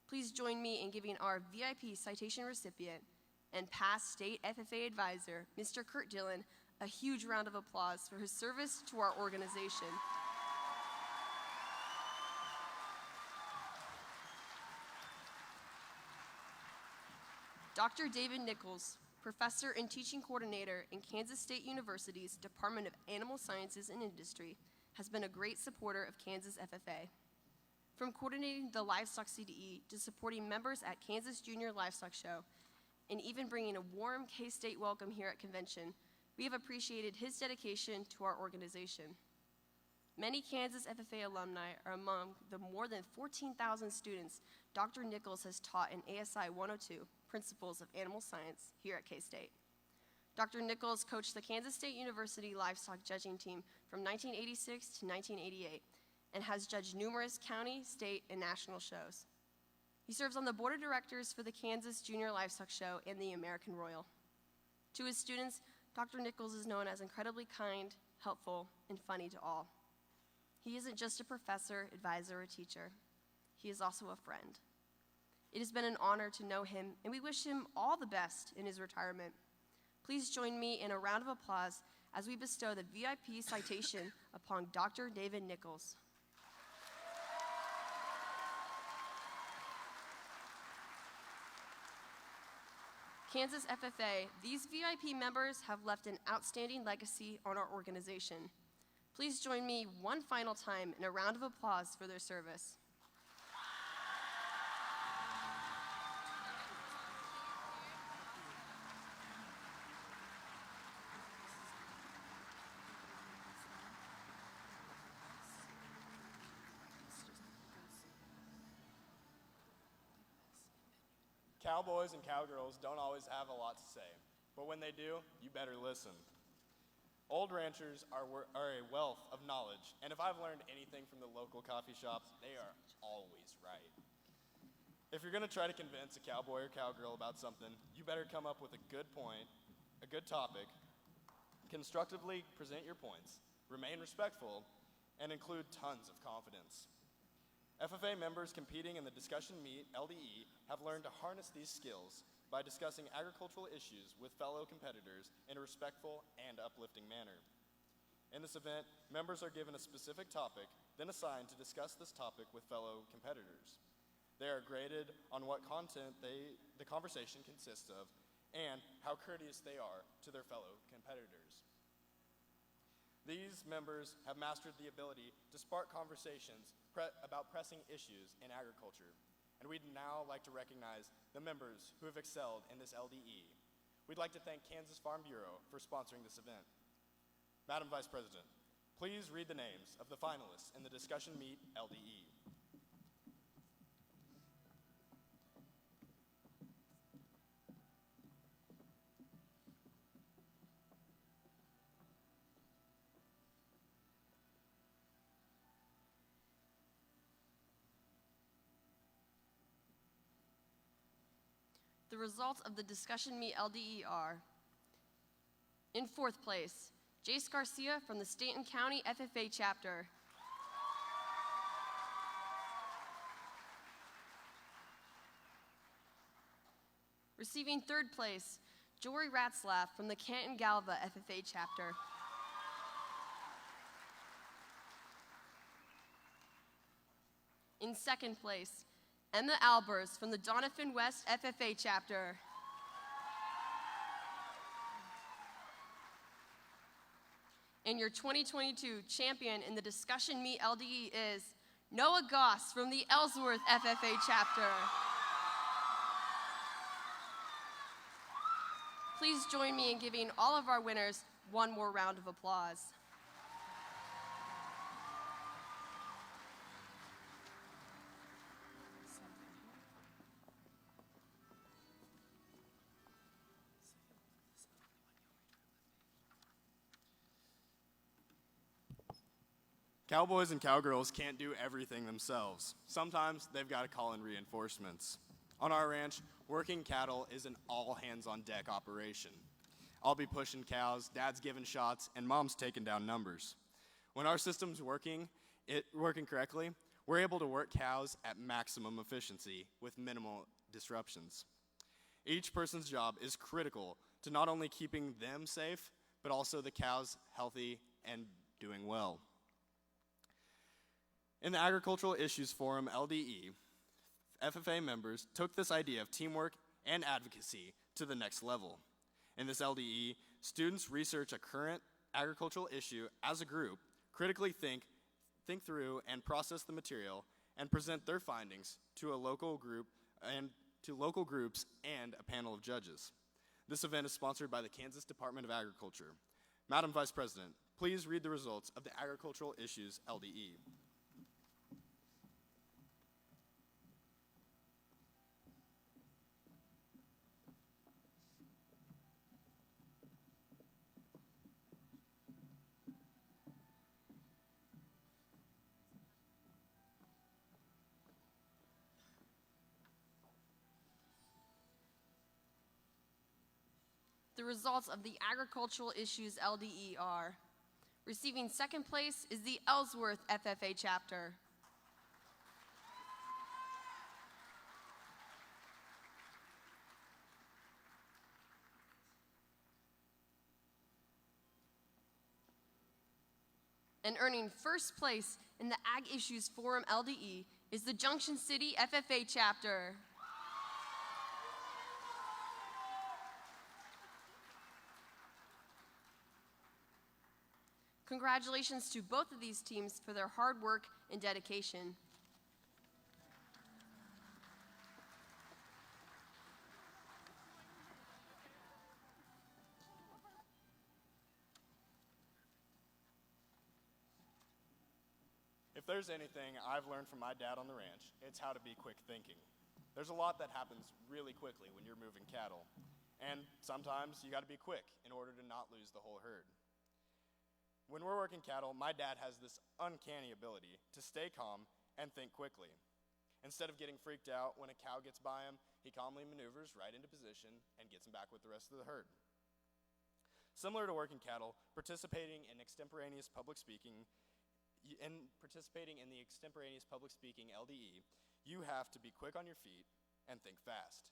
S3: Please join me in giving our VIP citation recipient and past state FFA advisor, Mr. Kurt Dillon, a huge round of applause for his service to our organization. Dr. David Nichols, Professor and Teaching Coordinator in Kansas State University's Department of Animal Sciences and Industry, has been a great supporter of Kansas FFA. From coordinating the Livestock CDE to supporting members at Kansas Junior Livestock Show, and even bringing a warm K-State welcome here at convention, we have appreciated his dedication to our organization. Many Kansas FFA alumni are among the more than 14,000 students Dr. Nichols has taught in ASI 102, Principles of Animal Science, here at K-State. Dr. Nichols coached the Kansas State University livestock judging team from 1986 to 1988 and has judged numerous county, state, and national shows. He serves on the board of directors for the Kansas Junior Livestock Show and the American Royal. To his students, Dr. Nichols is known as incredibly kind, helpful, and funny to all. He isn't just a professor, advisor, or teacher. He is also a friend. It has been an honor to know him, and we wish him all the best in his retirement. Please join me in a round of applause as we bestow the VIP citation upon Dr. David Nichols. Kansas FFA, these VIP members have left an outstanding legacy on our organization. Please join me one final time in a round of applause for their service.
S1: Cowboys and cowgirls don't always have a lot to say, but when they do, you better listen. Old ranchers are a wealth of knowledge, and if I've learned anything from the local coffee shops, they are always right. If you're gonna try to convince a cowboy or cowgirl about something, you better come up with a good point, a good topic, constructively present your points, remain respectful, and include tons of confidence. FFA members competing in the discussion meet, LDE, have learned to harness these skills by discussing agricultural issues with fellow competitors in a respectful and uplifting manner. In this event, members are given a specific topic, then assigned to discuss this topic with fellow competitors. They are graded on what content the conversation consists of and how courteous they are to their fellow competitors. These members have mastered the ability to spark conversations about pressing issues in agriculture, and we'd now like to recognize the members who have excelled in this LDE. We'd like to thank Kansas Farm Bureau for sponsoring this event. Madam Vice President, please read the names of the finalists in the discussion meet LDE.
S3: The results of the discussion meet LDE are: in fourth place, Jace Garcia from the Stanton County FFA chapter. Receiving third place, Jory Ratzlaff from the Canton Galva FFA chapter. In second place, Emma Albers from the Doniphan West FFA chapter. And your 2022 champion in the discussion meet LDE is Noah Goss from the Ellsworth FFA chapter. Please join me in giving all of our winners one more round of applause.
S1: Cowboys and cowgirls can't do everything themselves. Sometimes they've got to call in reinforcements. On our ranch, working cattle is an all-hands-on-deck operation. I'll be pushing cows, Dad's giving shots, and Mom's taking down numbers. When our system's working correctly, we're able to work cows at maximum efficiency with minimal disruptions. Each person's job is critical to not only keeping them safe, but also the cows healthy and doing well. In the Agricultural Issues Forum, LDE, FFA members took this idea of teamwork and advocacy to the next level. In this LDE, students research a current agricultural issue as a group, critically think through and process the material, and present their findings to a local group and to local groups and a panel of judges. This event is sponsored by the Kansas Department of Agriculture. Madam Vice President, please read the results of the Agricultural Issues LDE.
S3: The results of the Agricultural Issues LDE are: receiving second place is the Ellsworth FFA chapter. And earning first place in the Ag Issues Forum LDE is the Junction City FFA chapter. Congratulations to both of these teams for their hard work and dedication.
S1: If there's anything I've learned from my dad on the ranch, it's how to be quick thinking. There's a lot that happens really quickly when you're moving cattle, and sometimes you gotta be quick in order to not lose the whole herd. When we're working cattle, my dad has this uncanny ability to stay calm and think quickly. Instead of getting freaked out when a cow gets by him, he calmly maneuvers right into position and gets him back with the rest of the herd. Similar to working cattle, participating in the extemporaneous public speaking LDE, you have to be quick on your feet and think fast.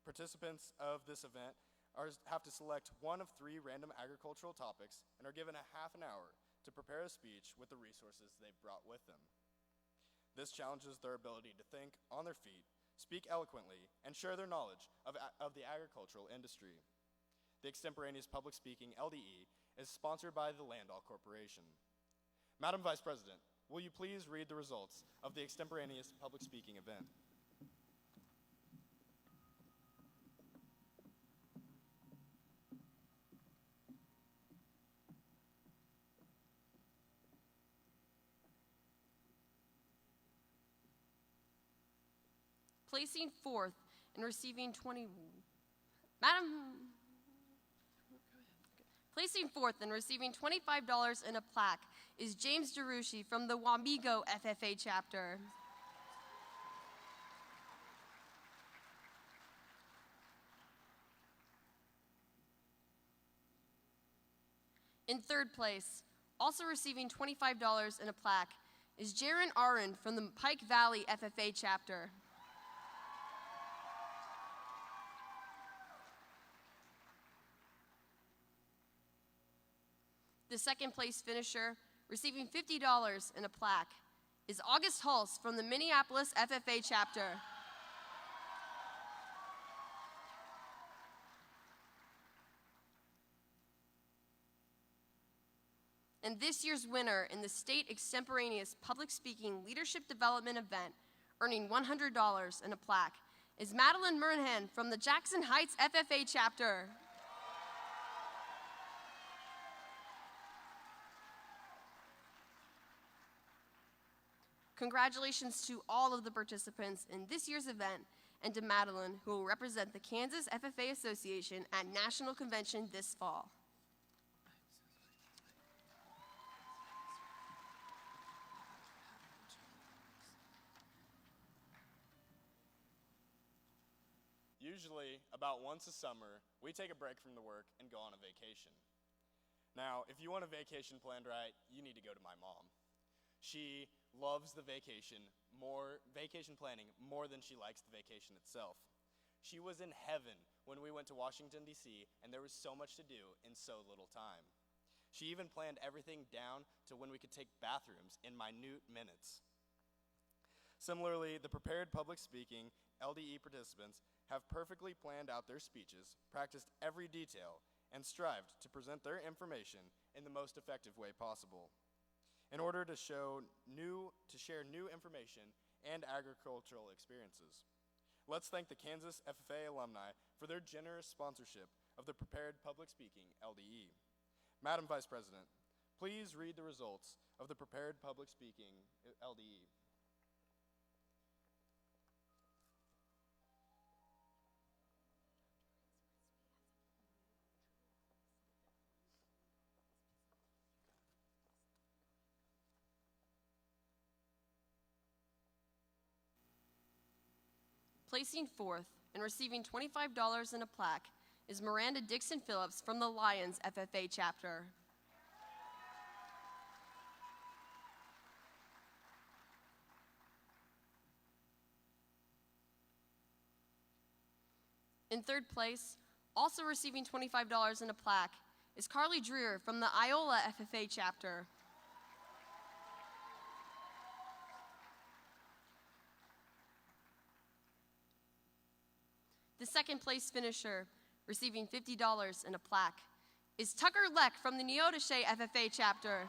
S1: Participants of this event have to select one of 3 random agricultural topics and are given a half an hour to prepare a speech with the resources they've brought with them. This challenges their ability to think on their feet, speak eloquently, and share their knowledge of the agricultural industry. The Extemporaneous Public Speaking LDE is sponsored by the Landau Corporation. Madam Vice President, will you please read the results of the Extemporaneous Public Speaking event?
S3: Placing fourth and receiving $25 in a plaque is James DeRushi from the Wamego FFA chapter. In third place, also receiving $25 in a plaque, is Jaron Aron from the Pike Valley FFA chapter. The second place finisher, receiving $50 in a plaque, is August Hulse from the Minneapolis FFA chapter. And this year's winner in the State Extemporaneous Public Speaking Leadership Development event, earning $100 in a plaque, is Madeline Murnhan from the Jackson Heights FFA chapter. Congratulations to all of the participants in this year's event and to Madeline, who will represent the Kansas FFA Association at National Convention this fall.
S1: Usually, about once a summer, we take a break from the work and go on a vacation. Now, if you want a vacation planned right, you need to go to my mom. She loves the vacation planning more than she likes the vacation itself. She was in heaven when we went to Washington, D.C., and there was so much to do in so little time. She even planned everything down to when we could take bathrooms in minute minutes. Similarly, the prepared public speaking LDE participants have perfectly planned out their speeches, practiced every detail, and strived to present their information in the most effective way possible in order to share new information and agricultural experiences. Let's thank the Kansas FFA alumni for their generous sponsorship of the Prepared Public Speaking LDE. Madam Vice President, please read the results of the Prepared Public Speaking LDE.
S3: Placing fourth and receiving $25 in a plaque is Miranda Dixon Phillips from the Lions FFA chapter. In third place, also receiving $25 in a plaque, is Carly Dreer from the Iola FFA chapter. The second place finisher, receiving $50 in a plaque, is Tucker Leck from the Neodesha FFA chapter.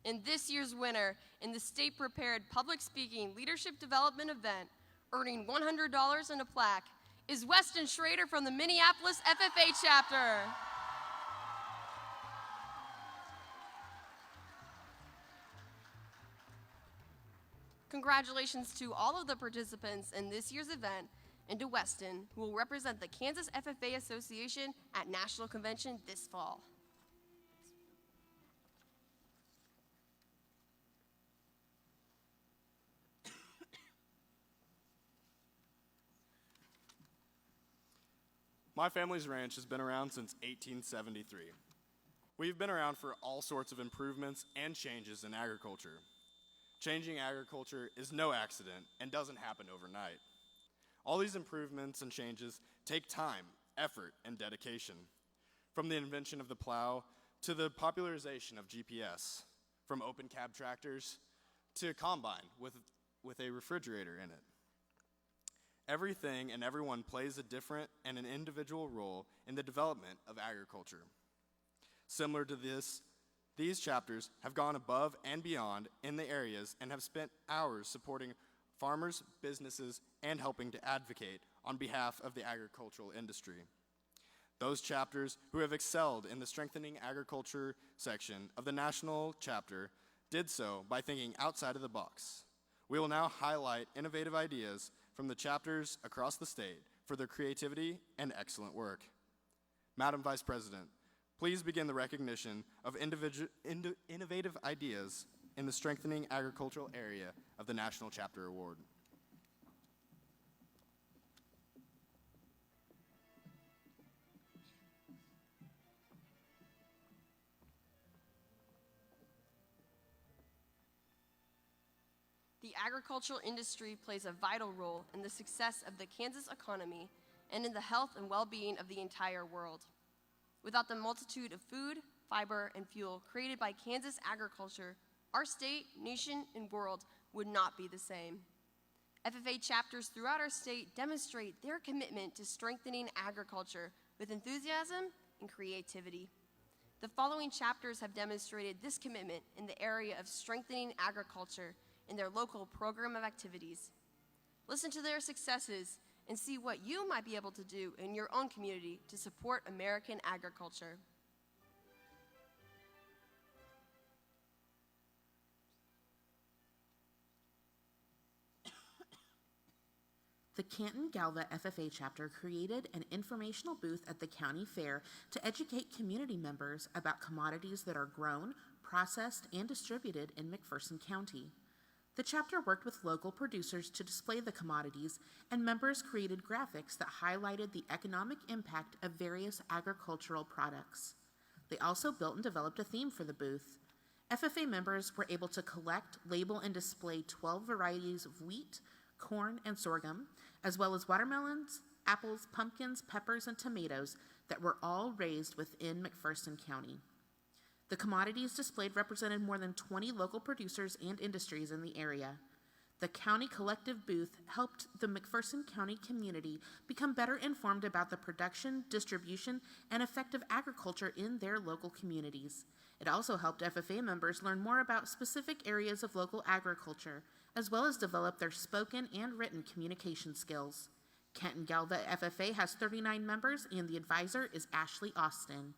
S3: And this year's winner in the State Prepared Public Speaking Leadership Development event, earning $100 in a plaque, is Weston Schrader from the Minneapolis FFA chapter. Congratulations to all of the participants in this year's event and to Weston, who will represent the Kansas FFA Association at National Convention this fall.
S1: My family's ranch has been around since 1873. We've been around for all sorts of improvements and changes in agriculture. Changing agriculture is no accident and doesn't happen overnight. All these improvements and changes take time, effort, and dedication. From the invention of the plow to the popularization of GPS, from open cab tractors to a combine with a refrigerator in it. Everything and everyone plays a different and an individual role in the development of agriculture. Similar to this, these chapters have gone above and beyond in the areas and have spent hours supporting farmers, businesses, and helping to advocate on behalf of the agricultural industry. Those chapters who have excelled in the Strengthening Agriculture section of the national chapter did so by thinking outside of the box. We will now highlight innovative ideas from the chapters across the state for their creativity and excellent work. Madam Vice President, please begin the recognition of innovative ideas in the Strengthening Agricultural area of the National Chapter Award.
S3: The agricultural industry plays a vital role in the success of the Kansas economy and in the health and well-being of the entire world. Without the multitude of food, fiber, and fuel created by Kansas agriculture, our state, nation, and world would not be the same. FFA chapters throughout our state demonstrate their commitment to strengthening agriculture with enthusiasm and creativity. The following chapters have demonstrated this commitment in the area of strengthening agriculture in their local program of activities. Listen to their successes and see what you might be able to do in your own community to support American agriculture.
S10: The Canton Galva FFA chapter created an informational booth at the county fair to educate community members about commodities that are grown, processed, and distributed in McPherson County. The chapter worked with local producers to display the commodities, and members created graphics that highlighted the economic impact of various agricultural products. They also built and developed a theme for the booth. FFA members were able to collect, label, and display 12 varieties of wheat, corn, and sorghum, as well as watermelons, apples, pumpkins, peppers, and tomatoes that were all raised within McPherson County. The commodities displayed represented more than 20 local producers and industries in the area. The county collective booth helped the McPherson County community become better informed about the production, distribution, and effective agriculture in their local communities. It also helped FFA members learn more about specific areas of local agriculture, as well as develop their spoken and written communication skills. Canton Galva FFA has 39 members, and the advisor is Ashley Austin.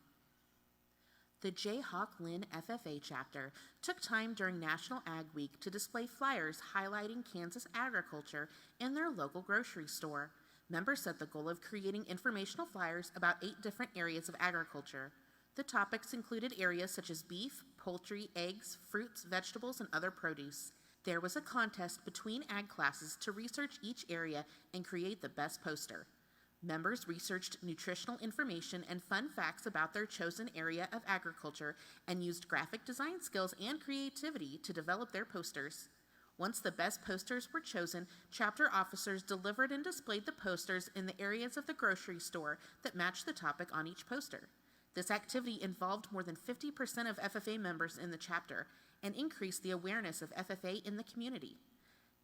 S10: The Jayhawk Lynn FFA chapter took time during National Ag Week to display flyers highlighting Kansas agriculture in their local grocery store. Members set the goal of creating informational flyers about 8 different areas of agriculture. The topics included areas such as beef, poultry, eggs, fruits, vegetables, and other produce. There was a contest between ag classes to research each area and create the best poster. Members researched nutritional information and fun facts about their chosen area of agriculture and used graphic design skills and creativity to develop their posters. Once the best posters were chosen, chapter officers delivered and displayed the posters in the areas of the grocery store that matched the topic on each poster. This activity involved more than 50% of FFA members in the chapter and increased the awareness of FFA in the community.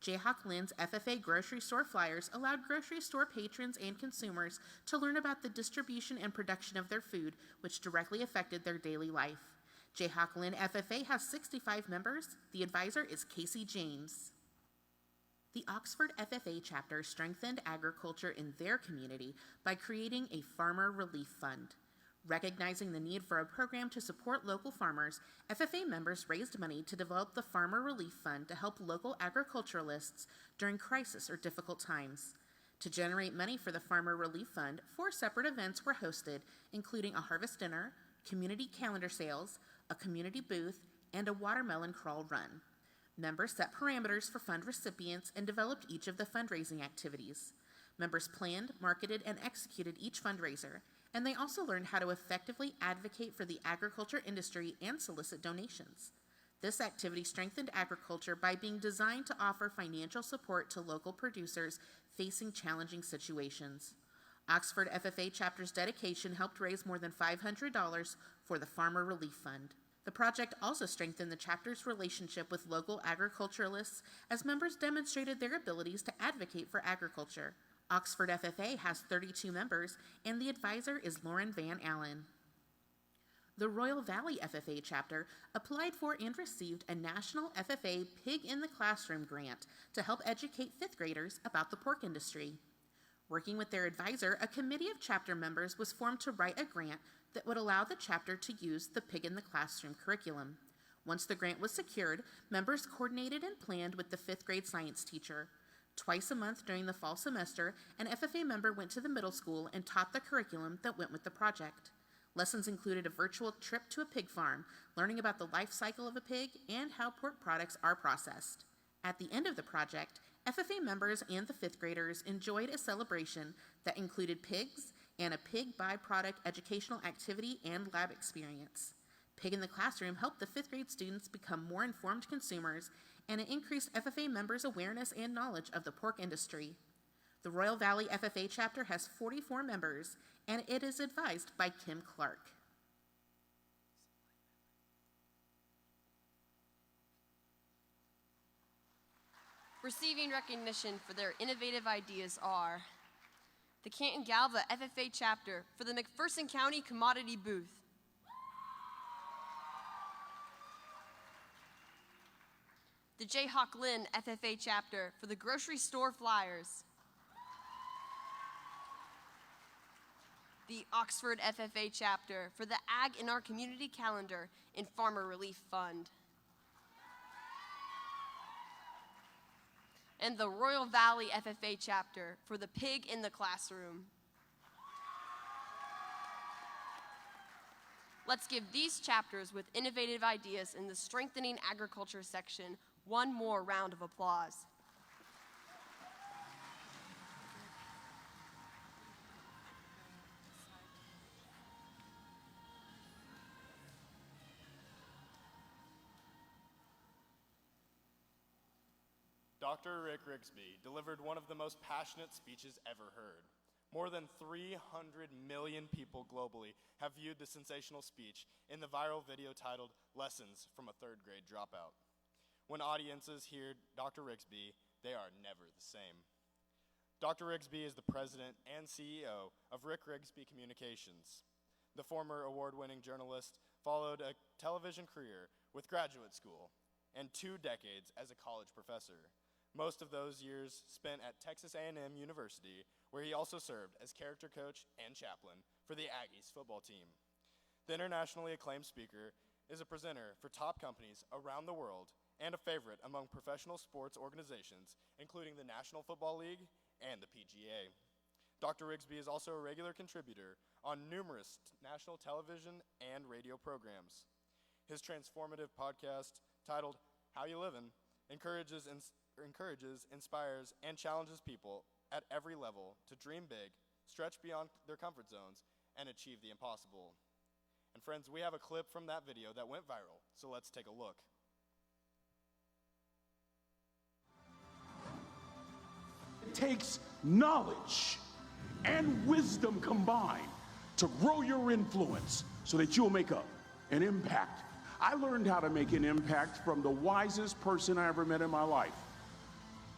S10: Jayhawk Lynn's FFA grocery store flyers allowed grocery store patrons and consumers to learn about the distribution and production of their food, which directly affected their daily life. Jayhawk Lynn FFA has 65 members. The advisor is Casey James. The Oxford FFA chapter strengthened agriculture in their community by creating a farmer relief fund. Recognizing the need for a program to support local farmers, FFA members raised money to develop the Farmer Relief Fund to help local agriculturalists during crisis or difficult times. To generate money for the Farmer Relief Fund, 4 separate events were hosted, including a harvest dinner, community calendar sales, a community booth, and a watermelon crawl run. Members set parameters for fund recipients and developed each of the fundraising activities. Members planned, marketed, and executed each fundraiser, and they also learned how to effectively advocate for the agriculture industry and solicit donations. This activity strengthened agriculture by being designed to offer financial support to local producers facing challenging situations. Oxford FFA chapter's dedication helped raise more than $500 for the Farmer Relief Fund. The project also strengthened the chapter's relationship with local agriculturalists as members demonstrated their abilities to advocate for agriculture. Oxford FFA has 32 members, and the advisor is Lauren Van Allen. The Royal Valley FFA chapter applied for and received a National FFA Pig in the Classroom grant to help educate 5th graders about the pork industry. Working with their advisor, a committee of chapter members was formed to write a grant that would allow the chapter to use the Pig in the Classroom curriculum. Once the grant was secured, members coordinated and planned with the 5th grade science teacher. Twice a month during the fall semester, an FFA member went to the middle school and taught the curriculum that went with the project. Lessons included a virtual trip to a pig farm, learning about the life cycle of a pig and how pork products are processed. At the end of the project, FFA members and the 5th graders enjoyed a celebration that included pigs and a pig byproduct educational activity and lab experience. Pig in the Classroom helped the 5th grade students become more informed consumers, and it increased FFA members' awareness and knowledge of the pork industry. The Royal Valley FFA chapter has 44 members, and it is advised by Kim Clark.
S3: Receiving recognition for their innovative ideas are the Canton Galva FFA chapter for the McPherson County Commodity Booth, the Jayhawk Lynn FFA chapter for the grocery store flyers, the Oxford FFA chapter for the Ag in Our Community calendar and Farmer Relief Fund, and the Royal Valley FFA chapter for the Pig in the Classroom. Let's give these chapters with innovative ideas in the Strengthening Agriculture section one more round of applause.
S1: Dr. Rick Rigsby delivered one of the most passionate speeches ever heard. More than 300 million people globally have viewed the sensational speech in the viral video titled Lessons from a Third Grade Dropout. When audiences hear Dr. Rigsby, they are never the same. Dr. Rigsby is the president and CEO of Rick Rigsby Communications. The former award-winning journalist followed a television career with graduate school and 2 decades as a college professor. Most of those years spent at Texas A&M University, where he also served as character coach and chaplain for the Aggies football team. The internationally acclaimed speaker is a presenter for top companies around the world and a favorite among professional sports organizations, including the National Football League and the PGA. Dr. Rigsby is also a regular contributor on numerous national television and radio programs. His transformative podcast, titled How You Livin', encourages, inspires, and challenges people at every level to dream big, stretch beyond their comfort zones, and achieve the impossible. And friends, we have a clip from that video that went viral, so let's take a look.
S11: It takes knowledge and wisdom combined to grow your influence so that you'll make an impact. I learned how to make an impact from the wisest person I ever met in my life,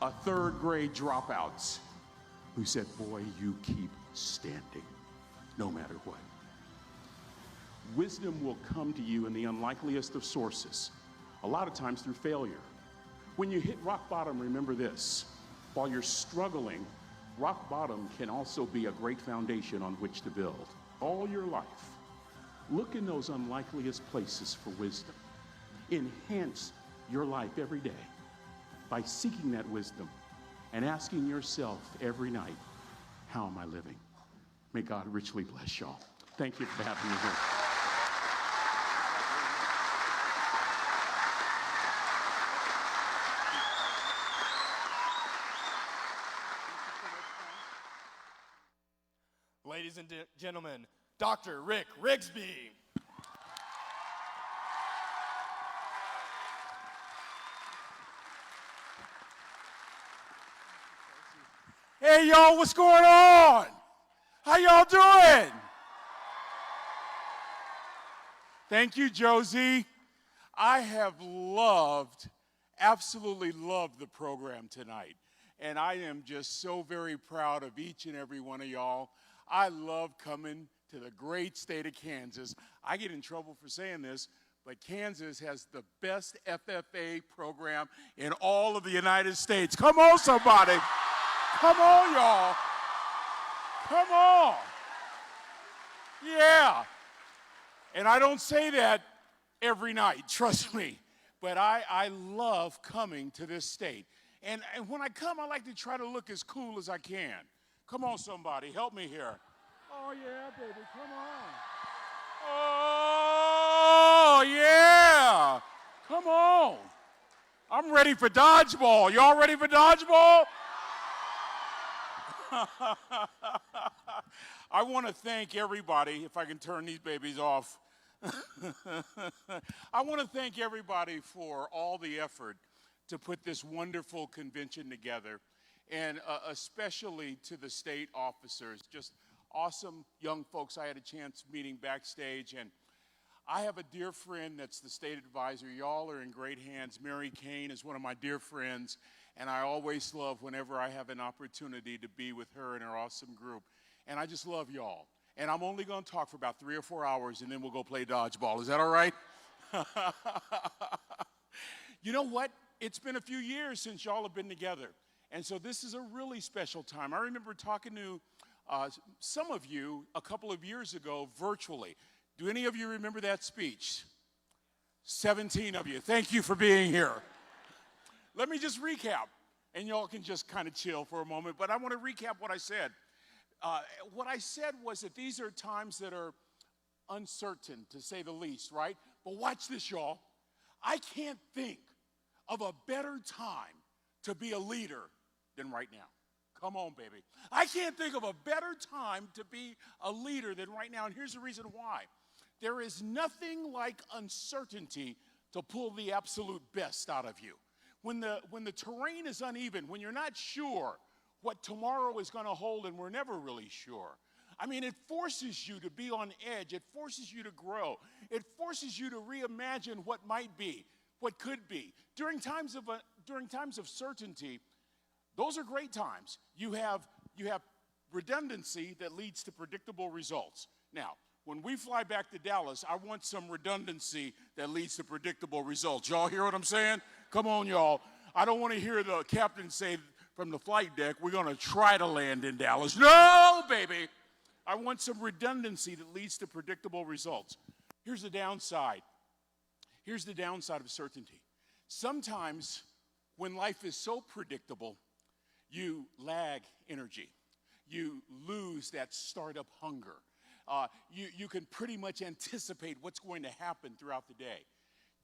S11: a third grade dropout who said, boy, you keep standing no matter what. Wisdom will come to you in the unlikeliest of sources, a lot of times through failure. When you hit rock bottom, remember this: while you're struggling, rock bottom can also be a great foundation on which to build. All your life, look in those unlikeliest places for wisdom. Enhance your life every day by seeking that wisdom and asking yourself every night, how am I living? May God richly bless y'all. Thank you for having me here.
S1: Ladies and gentlemen, Dr. Rick Rigsby.
S11: Hey, y'all, what's going on? How y'all doing? Thank you, Josie. I have absolutely loved the program tonight. And I am just so very proud of each and every one of y'all. I love coming to the great state of Kansas. I get in trouble for saying this, but Kansas has the best FFA program in all of the United States. Come on, somebody. Come on, y'all. Come on. Yeah. And I don't say that every night, trust me. But I love coming to this state. And when I come, I like to try to look as cool as I can. Come on, somebody. Help me here. Oh, yeah, baby. Come on. Oh, yeah. Come on. I'm ready for dodgeball. Y'all ready for dodgeball? I want to thank everybody, if I can turn these babies off. I want to thank everybody for all the effort to put this wonderful convention together, and especially to the state officers, just awesome young folks I had a chance meeting backstage. And I have a dear friend that's the state advisor. Y'all are in great hands. Mary Kane is one of my dear friends, and I always love whenever I have an opportunity to be with her and her awesome group. And I just love y'all. And I'm only going to talk for about 3 or 4 hours, and then we'll go play dodgeball. Is that all right? You know what? It's been a few years since y'all have been together. And so this is a really special time. I remember talking to some of you a couple of years ago virtually. Do any of you remember that speech? 17 of you. Thank you for being here. Let me just recap, and y'all can just kind of chill for a moment. But I want to recap what I said. What I said was that these are times that are uncertain, to say the least, right? But watch this, y'all. I can't think of a better time to be a leader than right now. Come on, baby. I can't think of a better time to be a leader than right now, and here's the reason why. There is nothing like uncertainty to pull the absolute best out of you. When the terrain is uneven, when you're not sure what tomorrow is going to hold, and we're never really sure. I mean, it forces you to be on edge. It forces you to grow. It forces you to reimagine what might be, what could be. During times of certainty, those are great times. You have redundancy that leads to predictable results. Now, when we fly back to Dallas, I want some redundancy that leads to predictable results. Y'all hear what I'm saying? Come on, y'all. I don't want to hear the captain say from the flight deck, we're going to try to land in Dallas. No, baby. I want some redundancy that leads to predictable results. Here's the downside. Here's the downside of certainty. Sometimes when life is so predictable, you lag energy. You lose that startup hunger. You can pretty much anticipate what's going to happen throughout the day.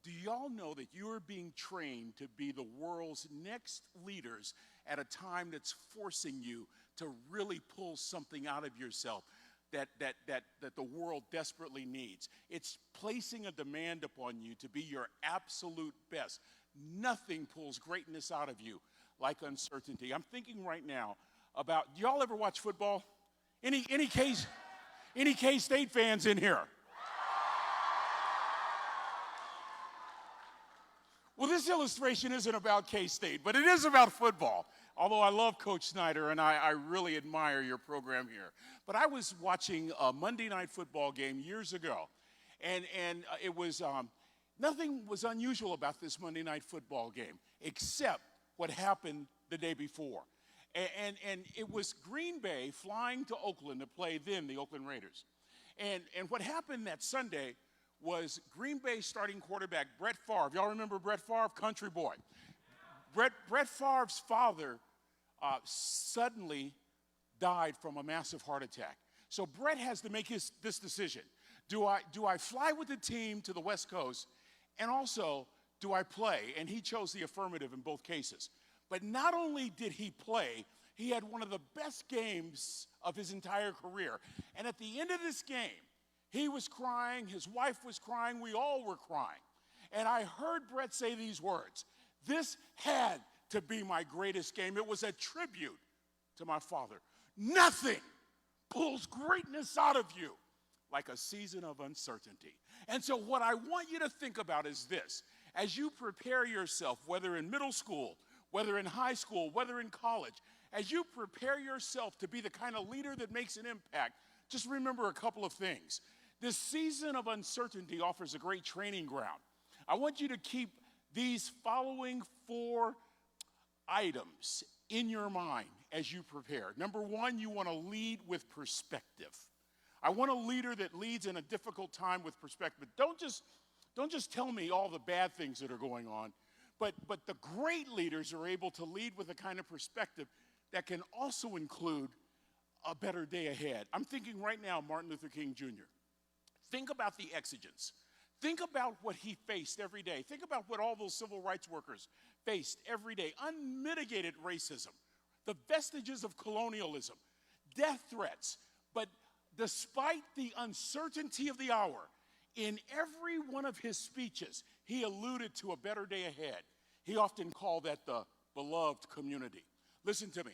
S11: Do y'all know that you are being trained to be the world's next leaders at a time that's forcing you to really pull something out of yourself that the world desperately needs? It's placing a demand upon you to be your absolute best. Nothing pulls greatness out of you like uncertainty. I'm thinking right now about, do y'all ever watch football? Any K-State fans in here? Well, this illustration isn't about K-State, but it is about football. Although I love Coach Snyder, and I really admire your program here. But I was watching a Monday Night Football game years ago, and it was, nothing was unusual about this Monday Night Football game, except what happened the day before. And it was Green Bay flying to Oakland to play then the Oakland Raiders. And what happened that Sunday was Green Bay starting quarterback Brett Favre. Y'all remember Brett Favre? Country boy. Brett Favre's father suddenly died from a massive heart attack. So Brett has to make this decision. Do I fly with the team to the West Coast, and also do I play? And he chose the affirmative in both cases. But not only did he play, he had one of the best games of his entire career. And at the end of this game, he was crying, his wife was crying, we all were crying. And I heard Brett say these words: "This had to be my greatest game. It was a tribute to my father." Nothing pulls greatness out of you like a season of uncertainty. And so what I want you to think about is this. As you prepare yourself, whether in middle school, whether in high school, whether in college, as you prepare yourself to be the kind of leader that makes an impact, just remember a couple of things. This season of uncertainty offers a great training ground. I want you to keep these following 4 items in your mind as you prepare. Number 1, you want to lead with perspective. I want a leader that leads in a difficult time with perspective. Don't just tell me all the bad things that are going on, but the great leaders are able to lead with a kind of perspective that can also include a better day ahead. I'm thinking right now, Martin Luther King Jr. Think about the exigence. Think about what he faced every day. Think about what all those civil rights workers faced every day. Unmitigated racism, the vestiges of colonialism, death threats. But despite the uncertainty of the hour, in every one of his speeches, he alluded to a better day ahead. He often called that the beloved community. Listen to me.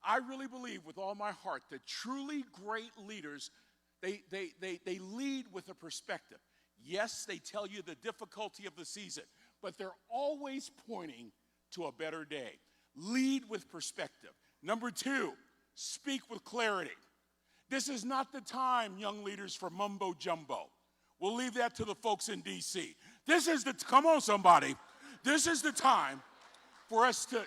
S11: I really believe with all my heart that truly great leaders, they lead with a perspective. Yes, they tell you the difficulty of the season, but they're always pointing to a better day. Lead with perspective. Number 2, speak with clarity. This is not the time, young leaders, for mumbo jumbo. We'll leave that to the folks in D.C. Come on, somebody. This is the time for us to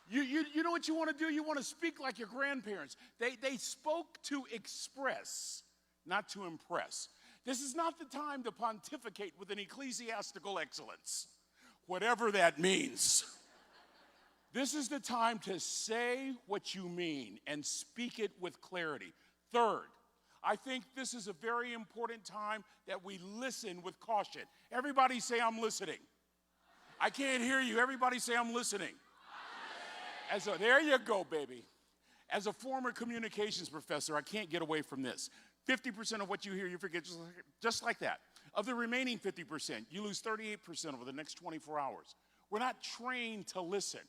S11: you know what you want to do? You want to speak like your grandparents. They spoke to express, not to impress. This is not the time to pontificate with an ecclesiastical excellence, whatever that means. This is the time to say what you mean and speak it with clarity. Third, I think this is a very important time that we listen with caution. Everybody say, "I'm listening." I can't hear you. Everybody say, "I'm listening." There you go, baby. As a former communications professor, I can't get away from this. 50% of what you hear, you forget just like that. Of the remaining 50%, you lose 38% over the next 24 hours. We're not trained to listen.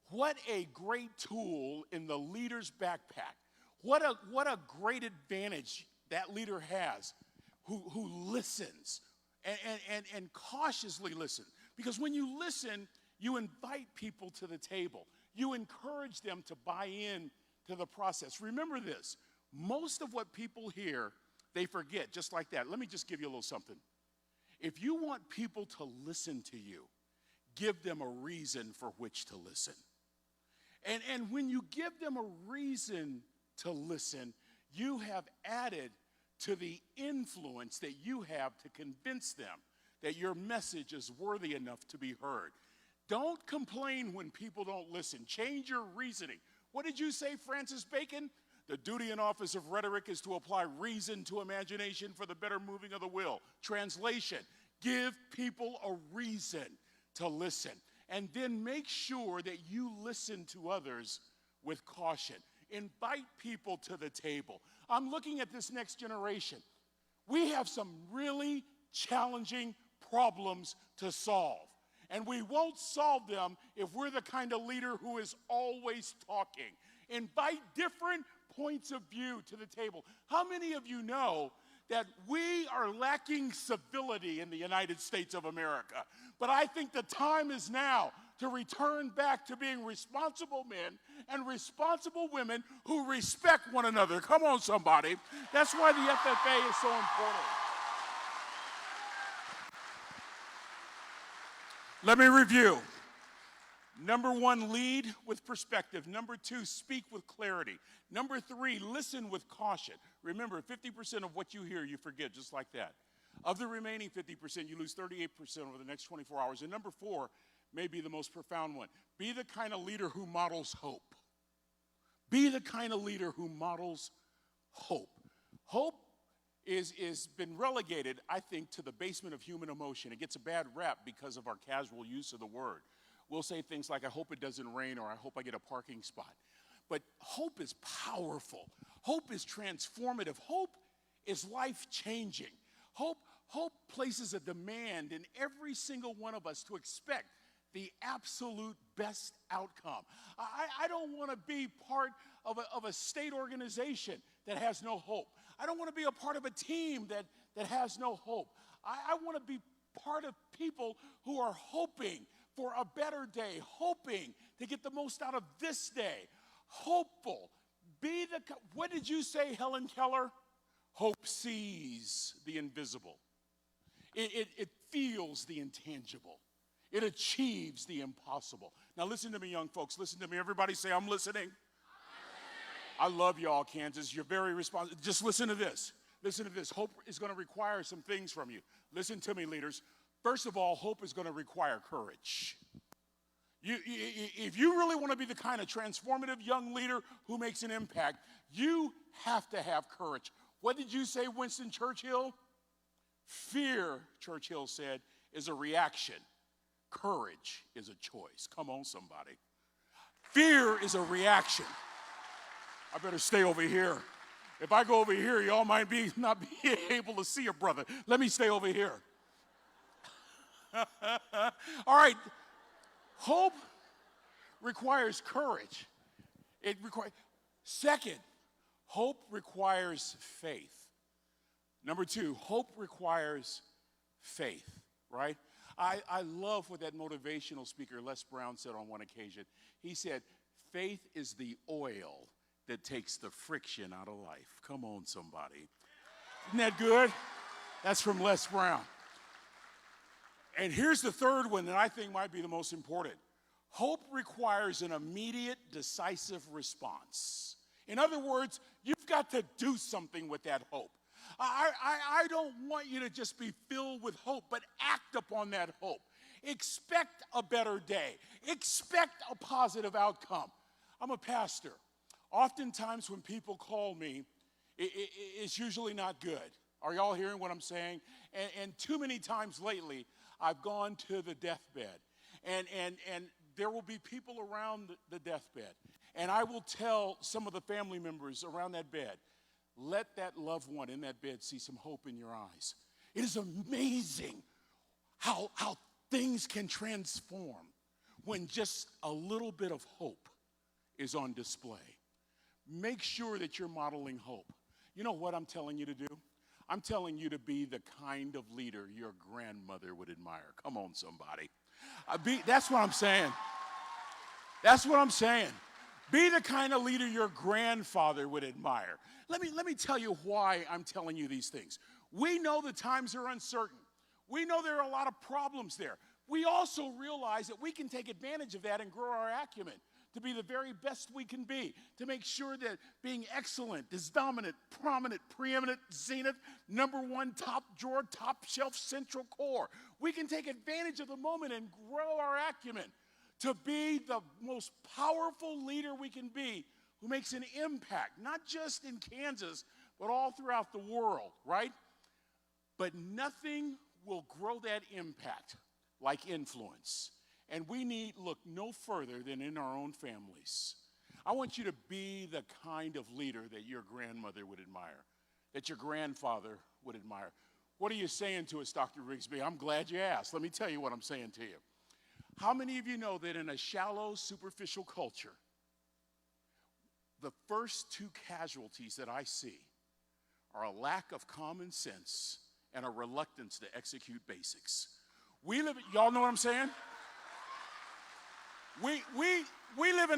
S11: What a great tool in the leader's backpack. What a great advantage that leader has who listens and cautiously listens. Because when you listen, you invite people to the table. You encourage them to buy in to the process. Remember this, most of what people hear, they forget, just like that. Let me just give you a little something. If you want people to listen to you, give them a reason for which to listen. And when you give them a reason to listen, you have added to the influence that you have to convince them that your message is worthy enough to be heard. Don't complain when people don't listen. Change your reasoning. What did you say, Francis Bacon? The duty and office of rhetoric is to apply reason to imagination for the better moving of the will. Translation, give people a reason to listen. And then make sure that you listen to others with caution. Invite people to the table. I'm looking at this next generation. We have some really challenging problems to solve. And we won't solve them if we're the kind of leader who is always talking. Invite different points of view to the table. How many of you know that we are lacking civility in the United States of America? But I think the time is now to return back to being responsible men and responsible women who respect one another. Come on, somebody. That's why the FFA is so important. Let me review. Number 1, lead with perspective. Number 2, speak with clarity. Number 3, listen with caution. Remember, 50% of what you hear, you forget, just like that. Of the remaining 50%, you lose 38% over the next 24 hours. And number 4 may be the most profound one. Be the kind of leader who models hope. Be the kind of leader who models hope. Hope is been relegated, I think, to the basement of human emotion. It gets a bad rap because of our casual use of the word. We'll say things like, I hope it doesn't rain, or I hope I get a parking spot. But hope is powerful. Hope is transformative. Hope is life-changing. Hope places a demand in every single one of us to expect the absolute best outcome. I don't want to be part of a state organization that has no hope. I don't want to be a part of a team that has no hope. I want to be part of people who are hoping for a better day, hoping to get the most out of this day. Hopeful. What did you say, Helen Keller? Hope sees the invisible. It feels the intangible. It achieves the impossible. Now listen to me, young folks. Listen to me. Everybody say, I'm listening. I love y'all, Kansas. You're very responsive. Just listen to this. Listen to this. Hope is going to require some things from you. Listen to me, leaders. First of all, hope is going to require courage. If you really want to be the kind of transformative young leader who makes an impact, you have to have courage. What did you say, Winston Churchill? Fear, Churchill said, is a reaction. Courage is a choice. Come on, somebody. Fear is a reaction. I better stay over here. If I go over here, y'all might not be able to see a brother. Let me stay over here. All right. Hope requires courage. Second, hope requires faith. Number 2, hope requires faith, right? I love what that motivational speaker, Les Brown, said on one occasion. He said, faith is the oil that takes the friction out of life. Come on, somebody. Isn't that good? That's from Les Brown. And here's the third one that I think might be the most important. Hope requires an immediate, decisive response. In other words, you've got to do something with that hope. I don't want you to just be filled with hope, but act upon that hope. Expect a better day. Expect a positive outcome. I'm a pastor. Oftentimes when people call me, it's usually not good. Are y'all hearing what I'm saying? And too many times lately, I've gone to the deathbed. And there will be people around the deathbed. And I will tell some of the family members around that bed, let that loved one in that bed see some hope in your eyes. It is amazing how things can transform when just a little bit of hope is on display. Make sure that you're modeling hope. You know what I'm telling you to do? I'm telling you to be the kind of leader your grandmother would admire. Come on, somebody. That's what I'm saying. That's what I'm saying. Be the kind of leader your grandfather would admire. Let me tell you why I'm telling you these things. We know the times are uncertain. We know there are a lot of problems there. We also realize that we can take advantage of that and grow our acumen to be the very best we can be, to make sure that being excellent is dominant, prominent, preeminent, zenith, number one, top drawer, top shelf, central core. We can take advantage of the moment and grow our acumen to be the most powerful leader we can be, who makes an impact, not just in Kansas, but all throughout the world, right? But nothing will grow that impact like influence. And we need look no further than in our own families. I want you to be the kind of leader that your grandmother would admire, that your grandfather would admire. What are you saying to us, Dr. Rigsby? I'm glad you asked. Let me tell you what I'm saying to you. How many of you know that in a shallow, superficial culture, the first two casualties that I see are a lack of common sense and a reluctance to execute basics? Y'all know what I'm saying? We live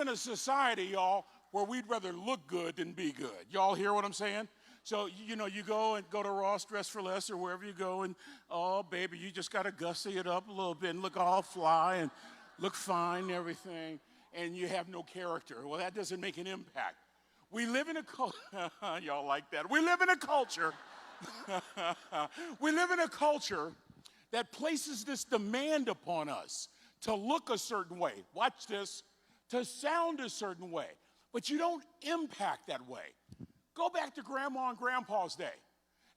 S11: in a society, y'all, where we'd rather look good than be good. Y'all hear what I'm saying? So, you go to Ross Dress for Less or wherever you go, and, oh, baby, you just got to gussy it up a little bit and look all fly and look fine and everything, and you have no character. Well, that doesn't make an impact. We live in a culture, y'all like that. We live in a culture, we live in a culture that places this demand upon us to look a certain way, watch this, to sound a certain way, but you don't impact that way. Go back to Grandma and Grandpa's day.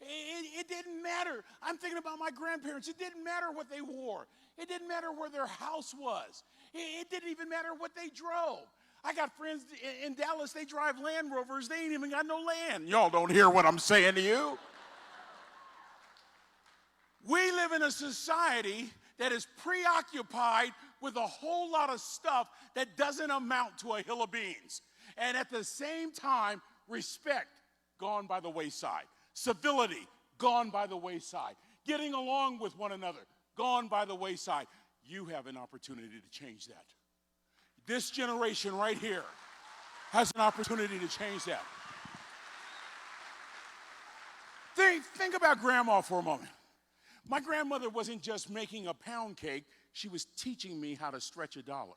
S11: It didn't matter. I'm thinking about my grandparents. It didn't matter what they wore. It didn't matter where their house was. It didn't even matter what they drove. I got friends in Dallas, they drive Land Rovers. They ain't even got no land. Y'all don't hear what I'm saying to you. We live in a society that is preoccupied with a whole lot of stuff that doesn't amount to a hill of beans. And at the same time, respect gone by the wayside. Civility gone by the wayside. Getting along with one another gone by the wayside. You have an opportunity to change that. This generation right here has an opportunity to change that. Think about Grandma for a moment. My grandmother wasn't just making a pound cake, she was teaching me how to stretch $1.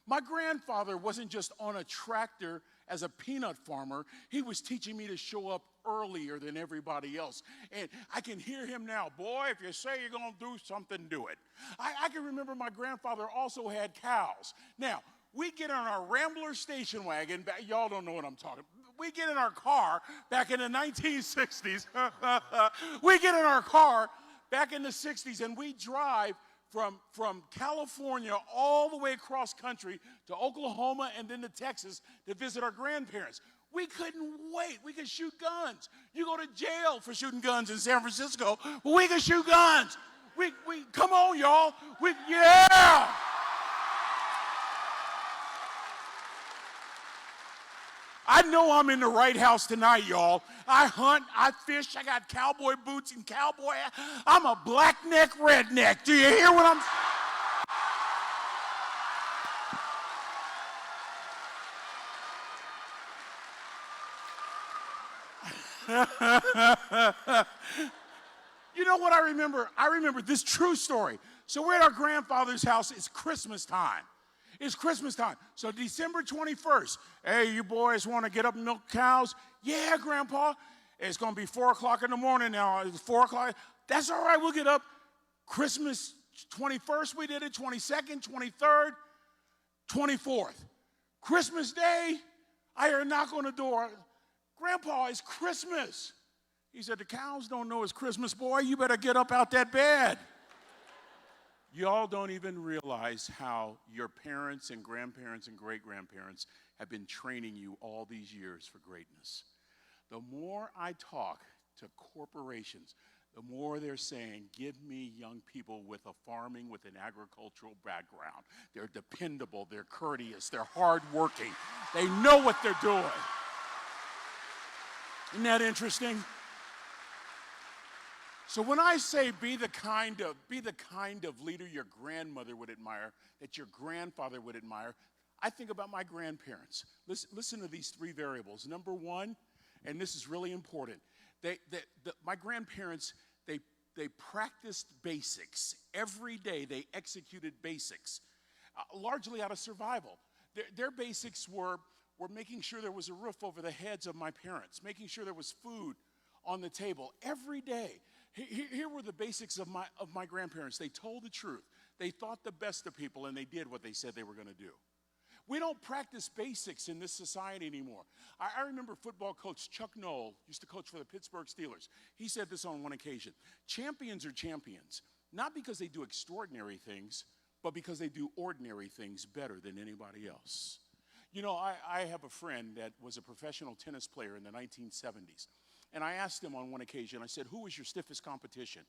S11: My grandfather wasn't just on a tractor as a peanut farmer, he was teaching me to show up earlier than everybody else. And I can hear him now, boy, if you say you're gonna do something, do it. I can remember my grandfather also had cows. Now, we get on our Rambler station wagon, y'all don't know what I'm talking about. We get in our car back in the 1960s. We get in our car back in the 60s, and we drive from California all the way across country to Oklahoma and then to Texas to visit our grandparents. We couldn't wait. We could shoot guns. You go to jail for shooting guns in San Francisco, but we could shoot guns. We come on, y'all. Yeah! I know I'm in the right house tonight, y'all. I hunt, I fish, I got cowboy boots and cowboy hat. I'm a black-neck redneck. Do you hear what I'm You know what I remember? I remember this true story. So we're at our grandfather's house. It's Christmas time. It's Christmas time. So December 21st, hey, you boys want to get up and milk cows? Yeah, Grandpa. It's going to be 4 o'clock in the morning now. It's 4 o'clock. That's all right. We'll get up. Christmas 21st, we did it. 22nd, 23rd, 24th. Christmas Day, I hear a knock on the door. Grandpa, it's Christmas. He said, the cows don't know it's Christmas, boy. You better get up out that bed. Y'all don't even realize how your parents and grandparents and great-grandparents have been training you all these years for greatness. The more I talk to corporations, the more they're saying, give me young people with a farming, with an agricultural background. They're dependable, they're courteous, they're hardworking. They know what they're doing. Isn't that interesting? So when I say be the kind of leader your grandmother would admire, that your grandfather would admire, I think about my grandparents. Listen to these three variables. Number one, and this is really important, my grandparents, they practiced basics. Every day they executed basics, largely out of survival. Their basics were making sure there was a roof over the heads of my parents, making sure there was food on the table every day. Here were the basics of my grandparents. They told the truth. They thought the best of people, and they did what they said they were going to do. We don't practice basics in this society anymore. I remember football coach Chuck Noll used to coach for the Pittsburgh Steelers. He said this on one occasion. Champions are champions, not because they do extraordinary things, but because they do ordinary things better than anybody else. You know, I have a friend that was a professional tennis player in the 1970s. And I asked him on one occasion, I said, who was your stiffest competition?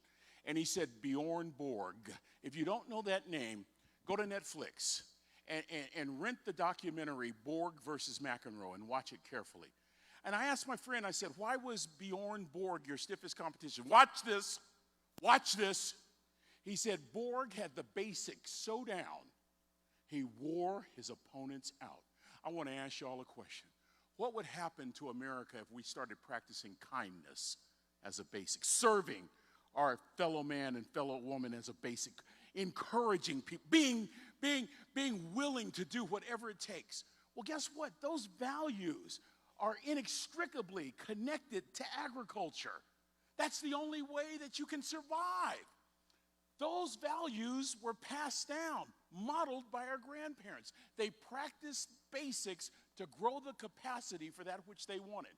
S11: And he said, Bjorn Borg. If you don't know that name, go to Netflix and rent the documentary Borg versus McEnroe and watch it carefully. And I asked my friend, I said, why was Bjorn Borg your stiffest competition? Watch this. Watch this. He said, Borg had the basics so down, he wore his opponents out. I want to ask you all a question. What would happen to America if we started practicing kindness as a basic, serving our fellow man and fellow woman as a basic, encouraging people, being willing to do whatever it takes? Well, guess what? Those values are inextricably connected to agriculture. That's the only way that you can survive. Those values were passed down, modeled by our grandparents. They practiced basics to grow the capacity for that which they wanted.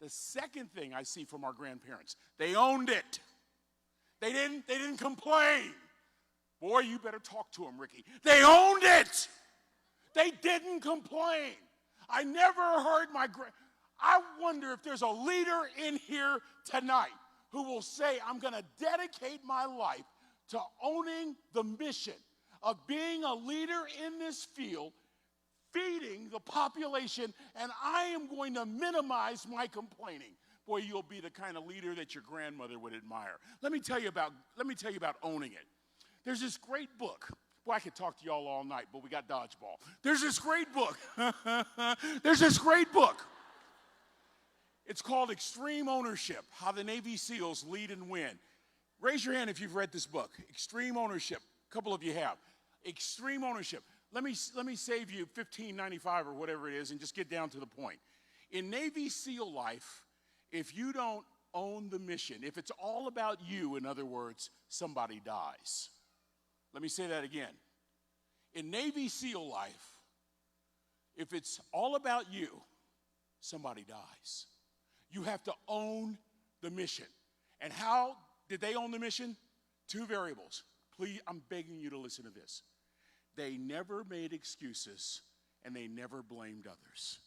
S11: The second thing I see from our grandparents, they owned it. They didn't complain. Boy, you better talk to them, Ricky. They owned it. They didn't complain. I never heard I wonder if there's a leader in here tonight who will say, I'm going to dedicate my life to owning the mission of being a leader in this field, feeding the population, and I am going to minimize my complaining. Boy, you'll be the kind of leader that your grandmother would admire. Let me tell you about owning it. There's this great book. Boy, I could talk to y'all all night, but we got dodgeball. There's this great book. There's this great book. It's called Extreme Ownership: How the Navy SEALs Lead and Win. Raise your hand if you've read this book. Extreme Ownership. A couple of you have. Extreme Ownership. Let me save you $15.95 or whatever it is and just get down to the point. In Navy SEAL life, if you don't own the mission, if it's all about you, in other words, somebody dies. Let me say that again. In Navy SEAL life, if it's all about you, somebody dies. You have to own the mission. And how did they own the mission? Two variables. Please, I'm begging you to listen to this. They never made excuses, and they never blamed others.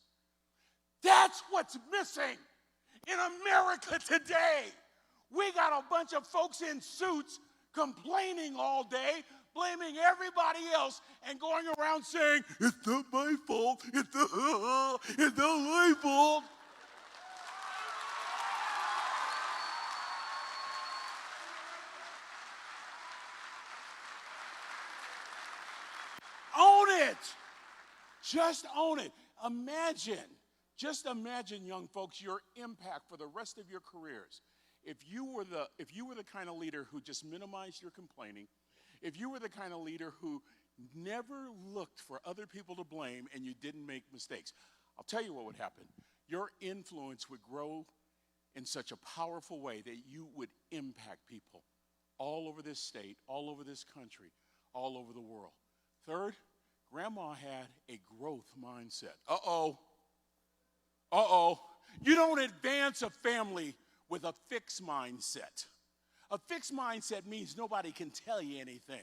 S11: That's what's missing in America today. We got a bunch of folks in suits complaining all day, blaming everybody else, and going around saying, it's not my fault, it's not my fault. Own it. Just own it. Just imagine, young folks, your impact for the rest of your careers. If you were the kind of leader who just minimized your complaining, if you were the kind of leader who never looked for other people to blame and you didn't make mistakes, I'll tell you what would happen. Your influence would grow in such a powerful way that you would impact people all over this state, all over this country, all over the world. Third, Grandma had a growth mindset. Uh-oh. You don't advance a family with a fixed mindset. A fixed mindset means nobody can tell you anything.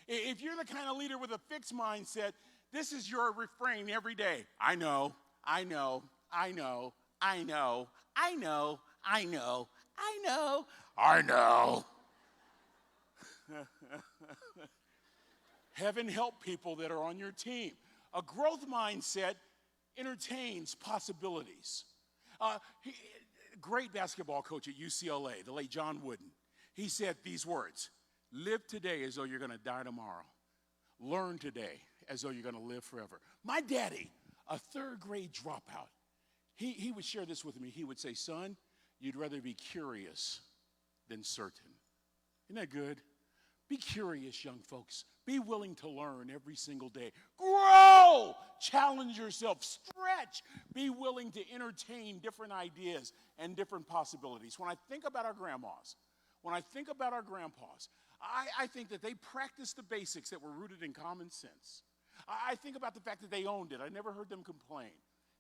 S11: If you're the kind of leader with a fixed mindset, this is your refrain every day. I know. I know. Heaven help people that are on your team. A growth mindset entertains possibilities. Great basketball coach at UCLA, the late John Wooden, he said these words: live today as though you're going to die tomorrow. Learn today as though you're going to live forever. My daddy, a third grade dropout, he would share this with me. He would say, son, you'd rather be curious than certain. Isn't that good? Be curious, young folks. Be willing to learn every single day. Grow! Challenge yourself. Stretch. Be willing to entertain different ideas and different possibilities. When I think about our grandmas, when I think about our grandpas, I think that they practiced the basics that were rooted in common sense. I think about the fact that they owned it. I never heard them complain.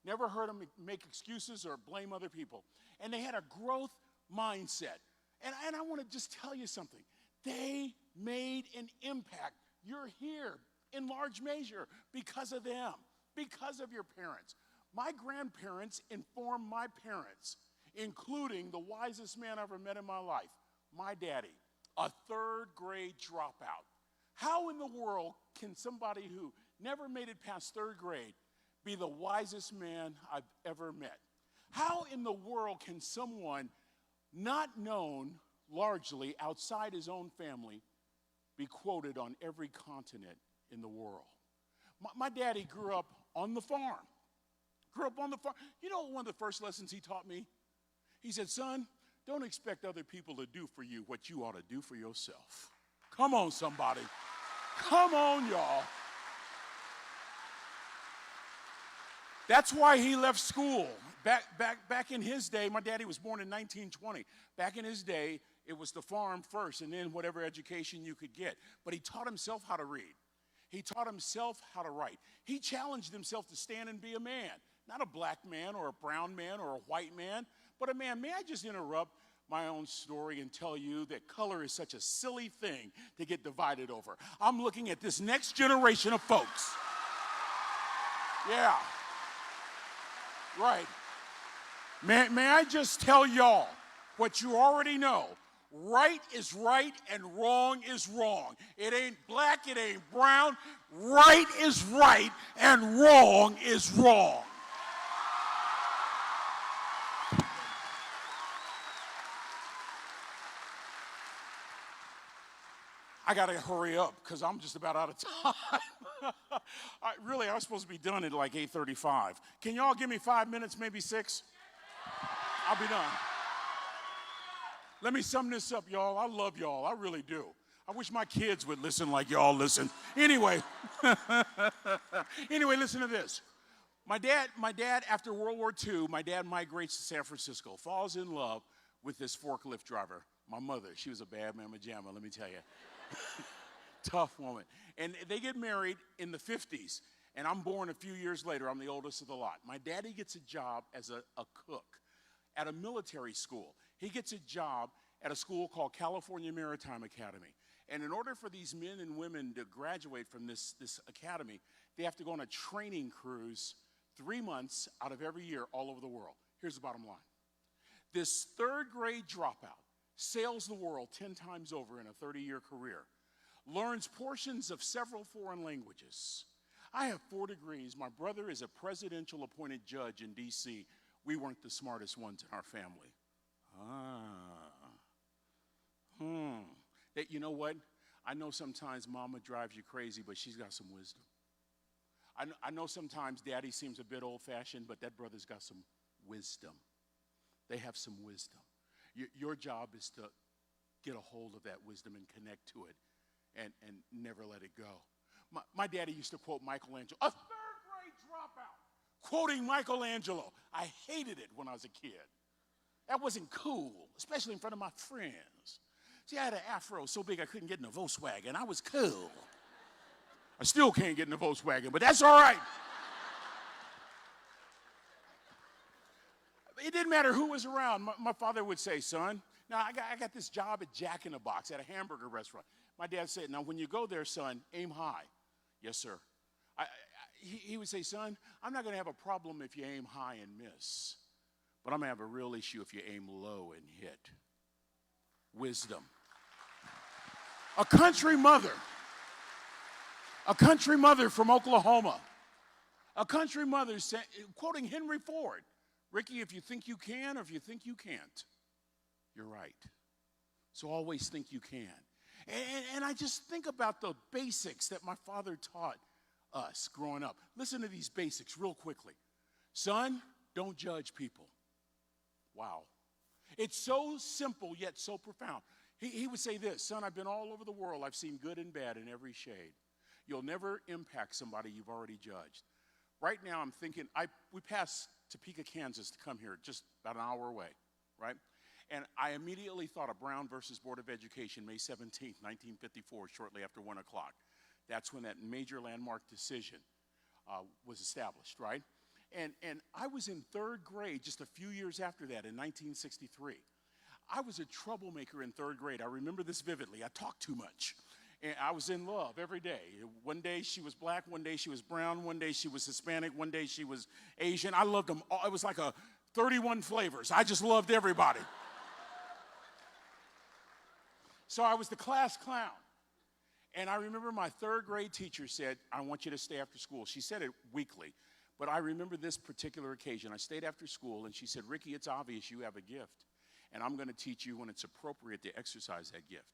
S11: Never heard them make excuses or blame other people. And they had a growth mindset. And I want to just tell you something. They made an impact. You're here in large measure because of them, because of your parents. My grandparents informed my parents, including the wisest man I ever met in my life, my daddy, a third grade dropout. How in the world can somebody who never made it past third grade be the wisest man I've ever met? How in the world can someone not known largely outside his own family be quoted on every continent in the world? My daddy grew up on the farm. You know one of the first lessons he taught me? He said, son, don't expect other people to do for you what you ought to do for yourself. Come on, somebody. Come on, y'all. That's why he left school. Back in his day, my daddy was born in 1920. Back in his day, it was the farm first and then whatever education you could get. But he taught himself how to read. He taught himself how to write. He challenged himself to stand and be a man. Not a black man or a brown man or a white man, but a man. May I just interrupt my own story and tell you that color is such a silly thing to get divided over. I'm looking at this next generation of folks. Yeah. Right. May I just tell y'all what you already know? Right is right and wrong is wrong. It ain't black, it ain't brown. Right is right and wrong is wrong. I got to hurry up because I'm just about out of time. I was supposed to be done at like 8:35. Can y'all give me 5 minutes, maybe 6? I'll be done. Let me sum this up, y'all. I love y'all. I really do. I wish my kids would listen like y'all listen. Anyway, listen to this. My dad, after World War II, my dad migrates to San Francisco, falls in love with this forklift driver. My mother, she was a bad mamma jamma, let me tell you. Tough woman. And they get married in the 50s. And I'm born a few years later. I'm the oldest of the lot. My daddy gets a job as a cook at a military school. He gets a job at a school called California Maritime Academy. And in order for these men and women to graduate from this academy, they have to go on a training cruise 3 months out of every year all over the world. Here's the bottom line. This third grade dropout sails the world 10 times over in a 30-year career, learns portions of several foreign languages. I have 4 degrees. My brother is a presidential appointed judge in D.C. We weren't the smartest ones in our family. You know what? I know sometimes mama drives you crazy, but she's got some wisdom. I know sometimes daddy seems a bit old-fashioned, but that brother's got some wisdom. They have some wisdom. Your job is to get a hold of that wisdom and connect to it and never let it go. My daddy used to quote Michelangelo, a third grade dropout, quoting Michelangelo. I hated it when I was a kid. That wasn't cool, especially in front of my friends. See, I had an afro so big I couldn't get in a Volkswagen. I was cool. I still can't get in a Volkswagen, but that's all right. It didn't matter who was around. My father would say, son, now I got this job at Jack in the Box at a hamburger restaurant. My dad said, now when you go there, son, aim high. Yes, sir. He would say, son, I'm not going to have a problem if you aim high and miss, but I'm going to have a real issue if you aim low and hit. wisdom. A country mother from Oklahoma, a country mother quoting Henry Ford, Ricky, if you think you can or if you think you can't, you're right. So always think you can. And I just think about the basics that my father taught us growing up. Listen to these basics real quickly. Son, don't judge people. Wow. It's so simple yet so profound. He would say this, son, I've been all over the world. I've seen good and bad in every shade. You'll never impact somebody you've already judged. Right now I'm thinking, we passed Topeka, Kansas to come here, just about an hour away, right? And I immediately thought of Brown versus Board of Education, May 17th, 1954, shortly after 1 o'clock. That's when that major landmark decision was established, right? And I was in 3rd grade just a few years after that in 1963. I was a troublemaker in 3rd grade. I remember this vividly. I talked too much. And I was in love every day. One day she was black, one day she was brown, one day she was Hispanic, one day she was Asian. I loved them all. It was like 31 flavors. I just loved everybody. So I was the class clown. And I remember my 3rd grade teacher said, I want you to stay after school. She said it weekly, but I remember this particular occasion. I stayed after school, and she said, Ricky, it's obvious you have a gift, and I'm going to teach you when it's appropriate to exercise that gift.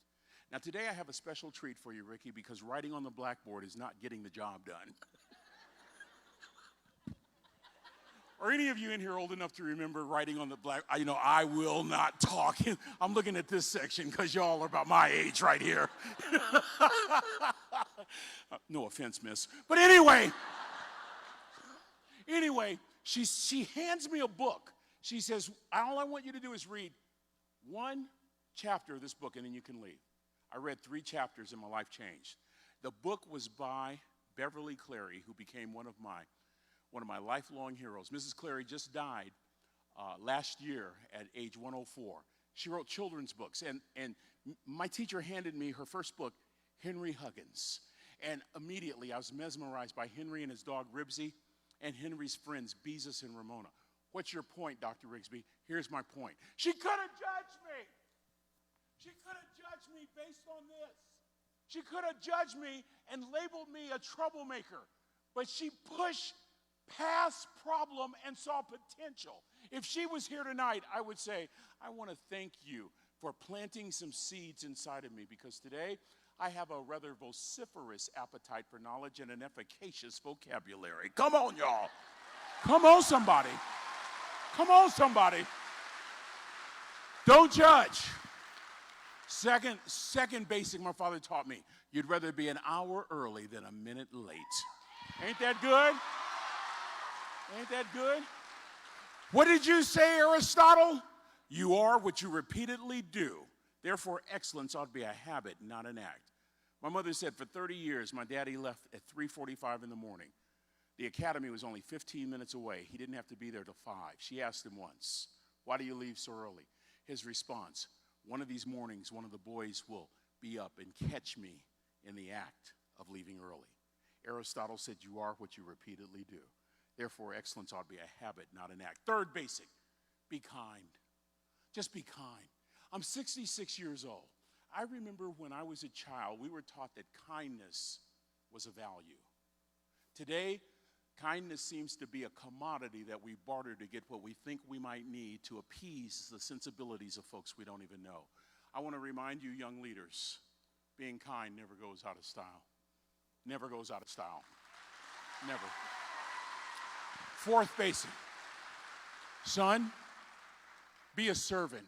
S11: Now, today I have a special treat for you, Ricky, because writing on the blackboard is not getting the job done. Are any of you in here old enough to remember writing on the black? I will not talk. I'm looking at this section because y'all are about my age right here. No offense, miss. But anyway, she hands me a book. She says, all I want you to do is read 1 chapter of this book, and then you can leave. I read 3 chapters, and my life changed. The book was by Beverly Cleary, who became one of my lifelong heroes. Mrs. Cleary just died last year at age 104. She wrote children's books, and my teacher handed me her first book, Henry Huggins. And immediately I was mesmerized by Henry and his dog Ribsy and Henry's friends Beezus and Ramona. What's your point, Dr. Rigsby? Here's my point. She could have judged me. She could have judged me based on this. She could have judged me and labeled me a troublemaker. But she pushed past problem and saw potential. If she was here tonight, I would say, I want to thank you for planting some seeds inside of me, because today I have a rather vociferous appetite for knowledge and an efficacious vocabulary. Come on, y'all. Come on, somebody. Come on, somebody. Don't judge. Second basic my father taught me, you'd rather be an hour early than a minute late. Ain't that good? Ain't that good? What did you say, Aristotle? You are what you repeatedly do. Therefore, excellence ought to be a habit, not an act. My mother said for 30 years, my daddy left at 3:45 in the morning. The academy was only 15 minutes away. He didn't have to be there till 5. She asked him once, why do you leave so early? His response, one of these mornings, one of the boys will be up and catch me in the act of leaving early. Aristotle said, you are what you repeatedly do. Therefore, excellence ought to be a habit, not an act. Third basic, be kind. Just be kind. I'm 66 years old. I remember when I was a child, we were taught that kindness was a value. Today, kindness seems to be a commodity that we barter to get what we think we might need to appease the sensibilities of folks we don't even know. I want to remind you, young leaders, being kind never goes out of style. Never goes out of style. Never. Fourth basic. Son, be a servant.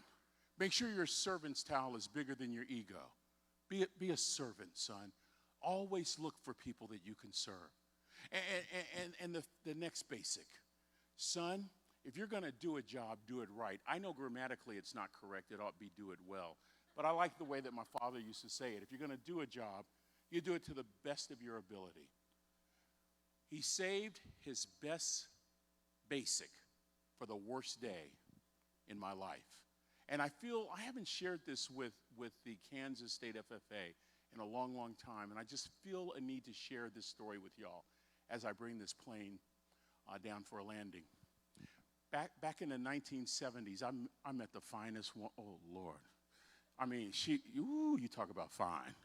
S11: Make sure your servant's towel is bigger than your ego. Be a servant, son. Always look for people that you can serve. And the next basic. Son, if you're going to do a job, do it right. I know grammatically it's not correct. It ought to be do it well. But I like the way that my father used to say it. If you're going to do a job, you do it to the best of your ability. He saved his best basic for the worst day in my life. And I feel I haven't shared this with the Kansas State FFA in a long, long time. And I just feel a need to share this story with y'all as I bring this plane down for a landing. Back in the 1970s, I met the finest one. Oh, Lord. I mean, you talk about fine.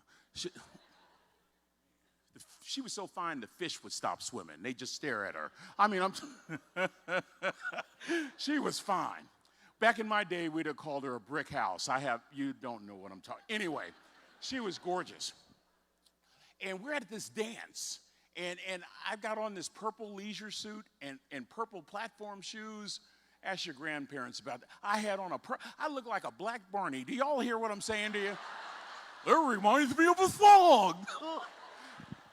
S11: She was so fine the fish would stop swimming. They just stare at her. I mean, she was fine. Back in my day, we'd have called her a brick house. You don't know what I'm talking. Anyway, she was gorgeous. And we're at this dance, and I've got on this purple leisure suit and purple platform shoes. Ask your grandparents about that. I look like a black Barney. Do y'all hear what I'm saying to you? That reminds me of a song.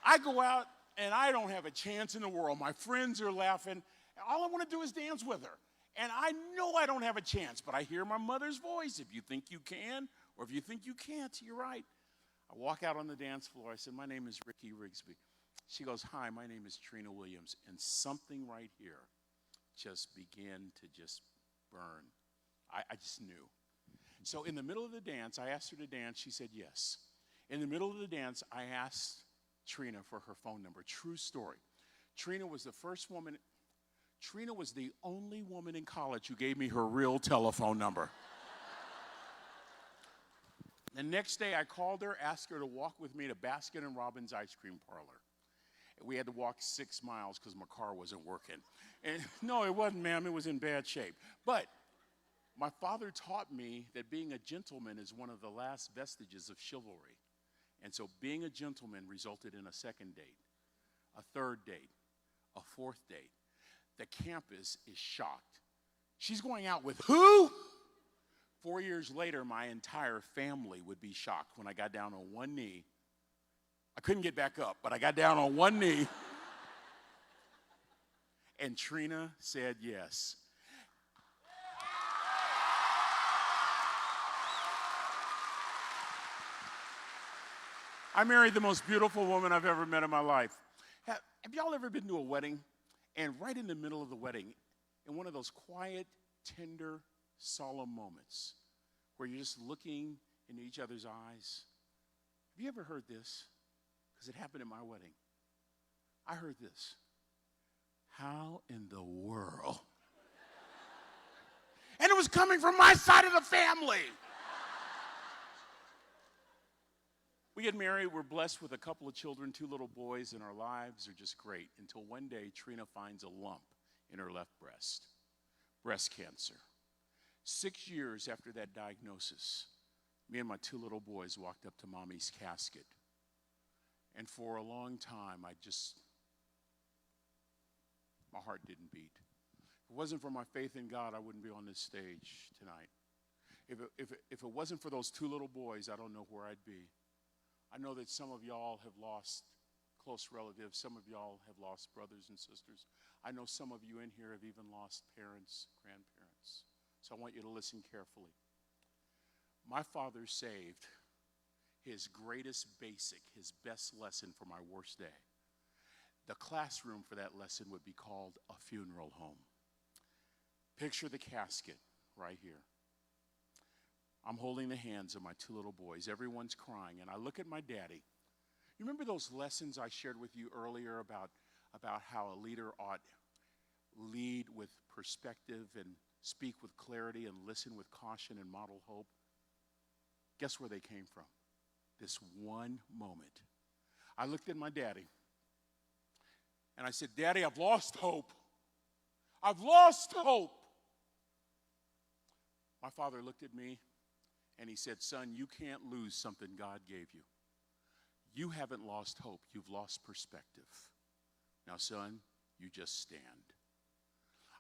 S11: I go out, and I don't have a chance in the world. My friends are laughing. All I want to do is dance with her. And I know I don't have a chance, but I hear my mother's voice. If you think you can, or if you think you can't, you're right. I walk out on the dance floor. I said, my name is Ricky Rigsby. She goes, hi, my name is Trina Williams. And something right here just began to just burn. I just knew. So in the middle of the dance, I asked her to dance. She said yes. In the middle of the dance, I asked Trina for her phone number. True story. Trina was the only woman in college who gave me her real telephone number. The next day, I called her, asked her to walk with me to Baskin and Robbins ice cream parlor. We had to walk 6 miles because my car wasn't working. And no, it wasn't, ma'am. It was in bad shape. But my father taught me that being a gentleman is one of the last vestiges of chivalry. And so being a gentleman resulted in a second date, a third date, a fourth date. The campus is shocked. She's going out with who? 4 years later, my entire family would be shocked when I got down on one knee. I couldn't get back up, but I got down on one knee. And Trina said yes. I married the most beautiful woman I've ever met in my life. Have y'all ever been to a wedding? And right in the middle of the wedding, in one of those quiet, tender, solemn moments where you're just looking into each other's eyes. Have you ever heard this? Because it happened at my wedding. I heard this. How in the world? And it was coming from my side of the family. We get married, we're blessed with a couple of children, 2 little boys, and our lives are just great until one day Trina finds a lump in her left breast, breast cancer. 6 years after that diagnosis, me and my 2 little boys walked up to Mommy's casket. And for a long time, my heart didn't beat. If it wasn't for my faith in God, I wouldn't be on this stage tonight. If it wasn't for those 2 little boys, I don't know where I'd be. I know that some of y'all have lost close relatives. Some of y'all have lost brothers and sisters. I know some of you in here have even lost parents, grandparents. So I want you to listen carefully. My father saved his greatest basic, his best lesson for my worst day. The classroom for that lesson would be called a funeral home. Picture the casket right here. I'm holding the hands of my 2 little boys. Everyone's crying, and I look at my daddy. You remember those lessons I shared with you earlier about how a leader ought lead with perspective and speak with clarity and listen with caution and model hope? Guess where they came from? This one moment. I looked at my daddy, and I said, Daddy, I've lost hope. I've lost hope. My father looked at me, and he said, son, you can't lose something God gave you. You haven't lost hope. You've lost perspective. Now, son, you just stand.